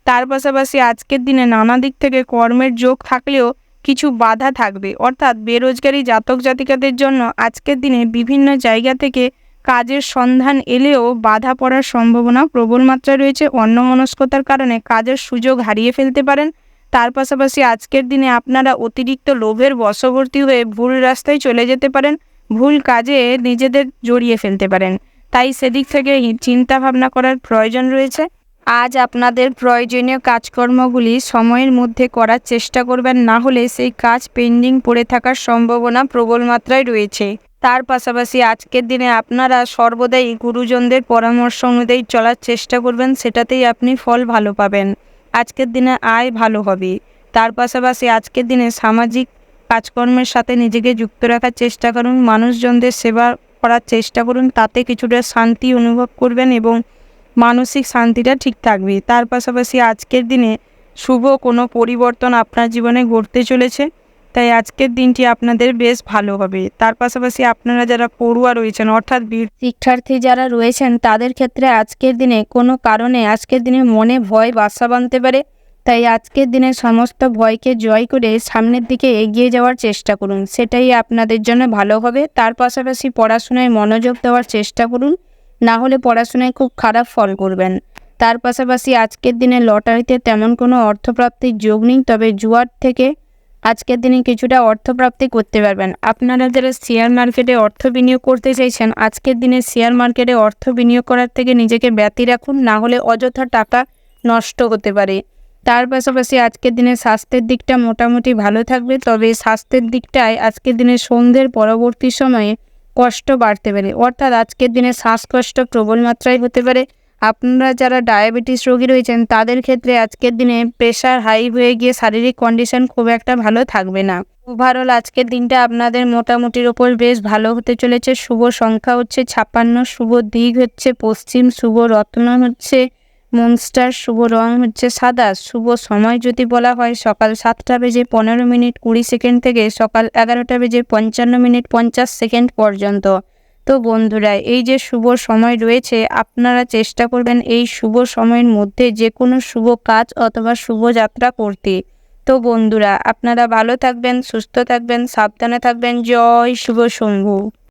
A: তার পাশাপাশি আজকের দিনে নানা দিক থেকে কর্মের যোগ থাকলেও কিছু বাধা থাকবে, অর্থাৎ বেরোজগারি জাতক জাতিকাদের জন্য আজকের দিনে বিভিন্ন জায়গা থেকে কাজের সন্ধান এলেও বাধা পড়ার সম্ভাবনা প্রবল মাত্রায় রয়েছে। অন্যমনস্কতার কারণে কাজের সুযোগ হারিয়ে ফেলতে পারেন। তার পাশাপাশি আজকের দিনে আপনারা অতিরিক্ত লোভের বশবর্তী হয়ে ভুল রাস্তায় চলে যেতে পারেন, ভুল কাজে নিজেদের জড়িয়ে ফেলতে পারেন। তাই সেদিক থেকে চিন্তা ভাবনা করার প্রয়োজন রয়েছে। আজ আপনাদের প্রয়োজনীয় কাজকর্মগুলি সময়ের মধ্যে করার চেষ্টা করবেন, না হলে সেই কাজ পেন্ডিং পড়ে থাকার সম্ভাবনা প্রবল মাত্রায় রয়েছে। তার পাশাপাশি আজকের দিনে আপনারা সর্বদাই গুরুজনদের পরামর্শ অনুযায়ী চলার চেষ্টা করবেন, সেটাতেই আপনি ফল ভালো পাবেন। আজকের দিনে আয় ভালো হবে। তার পাশাপাশি আজকের দিনে সামাজিক কাজকর্মের সাথে নিজেকে যুক্ত রাখার চেষ্টা করুন, মানুষজনদের সেবা করার চেষ্টা করুন, তাতে কিছুটা শান্তি অনুভব করবেন এবং মানসিক শান্তিটা ঠিক থাকবে। তার পাশাপাশি আজকের দিনে শুভ কোনো পরিবর্তন আপনার জীবনে ঘটতে চলেছে। তাই আজকের দিনটি আপনাদের বেশ ভালো হবে। তার পাশাপাশি আপনারা যারা পড়ুয়া রয়েছেন অর্থাৎ শিক্ষার্থী যারা রয়েছেন তাদের ক্ষেত্রে আজকের দিনে কোনো কারণে আজকের দিনে মনে ভয় বাসা বাঁধতে পারে। তাই আজকের দিনে সমস্ত ভয়কে জয় করে সামনের দিকে এগিয়ে যাওয়ার চেষ্টা করুন, সেটাই আপনাদের জন্য ভালো হবে। তার পাশাপাশি পড়াশোনায় মনোযোগ দেওয়ার চেষ্টা করুন, না হলে পড়াশোনায় খুব খারাপ ফল করবেন। তার পাশাপাশি আজকের দিনে লটারিতে তেমন কোনো অর্থপ্রাপ্তির যোগ নেই, তবে জুয়ার থেকে আজকের দিনে কিছুটা অর্থপ্রাপ্তি করতে পারবেন। আপনারা যারা শেয়ার মার্কেটে অর্থ বিনিয়োগ করতে চাইছেন, আজকের দিনে শেয়ার মার্কেটে অর্থ বিনিয়োগ করার থেকে নিজেকে ব্যতি রাখুন, না হলে অযথা টাকা নষ্ট হতে পারে। তার পাশাপাশি আজকের দিনে স্বাস্থ্যের দিকটা মোটামুটি ভালো থাকবে, তবে স্বাস্থ্যের দিকটায় আজকের দিনে সন্ধ্যের পরবর্তী সময়ে কষ্ট বাড়তে পারে, অর্থাৎ আজকের দিনে শ্বাসকষ্ট প্রবল মাত্রায় হতে পারে। আপনারা যারা ডায়াবেটিস রোগী রয়েছেন তাদের ক্ষেত্রে আজকের দিনে প্রেশার হাই হয়ে গিয়ে শারীরিক কন্ডিশন খুব একটা ভালো থাকবে না। ওভারঅল আজকের দিনটা আপনাদের মোটামুটির ওপর বেশ ভালো হতে চলেছে। শুভ সংখ্যা হচ্ছে 56, শুভ দিক হচ্ছে পশ্চিম, শুভ রত্ন হচ্ছে মনস্টার, শুভ রং হচ্ছে সাদা। শুভ সময় যদি বলা হয় সকাল 7টা বেজে 15 মিনিট 20 সেকেন্ড থেকে সকাল 11টা বেজে 55 মিনিট 50 সেকেন্ড পর্যন্ত। তো বন্ধুরা, এই যে শুভ সময় রয়েছে আপনারা চেষ্টা করবেন এই শুভ সময়ের মধ্যে যে কোনো শুভ কাজ অথবা শুভ যাত্রা করতে। তো বন্ধুরা, আপনারা ভালো থাকবেন, সুস্থ থাকবেন, সাবধানে থাকবেন। জয় শুভ শম্ভু।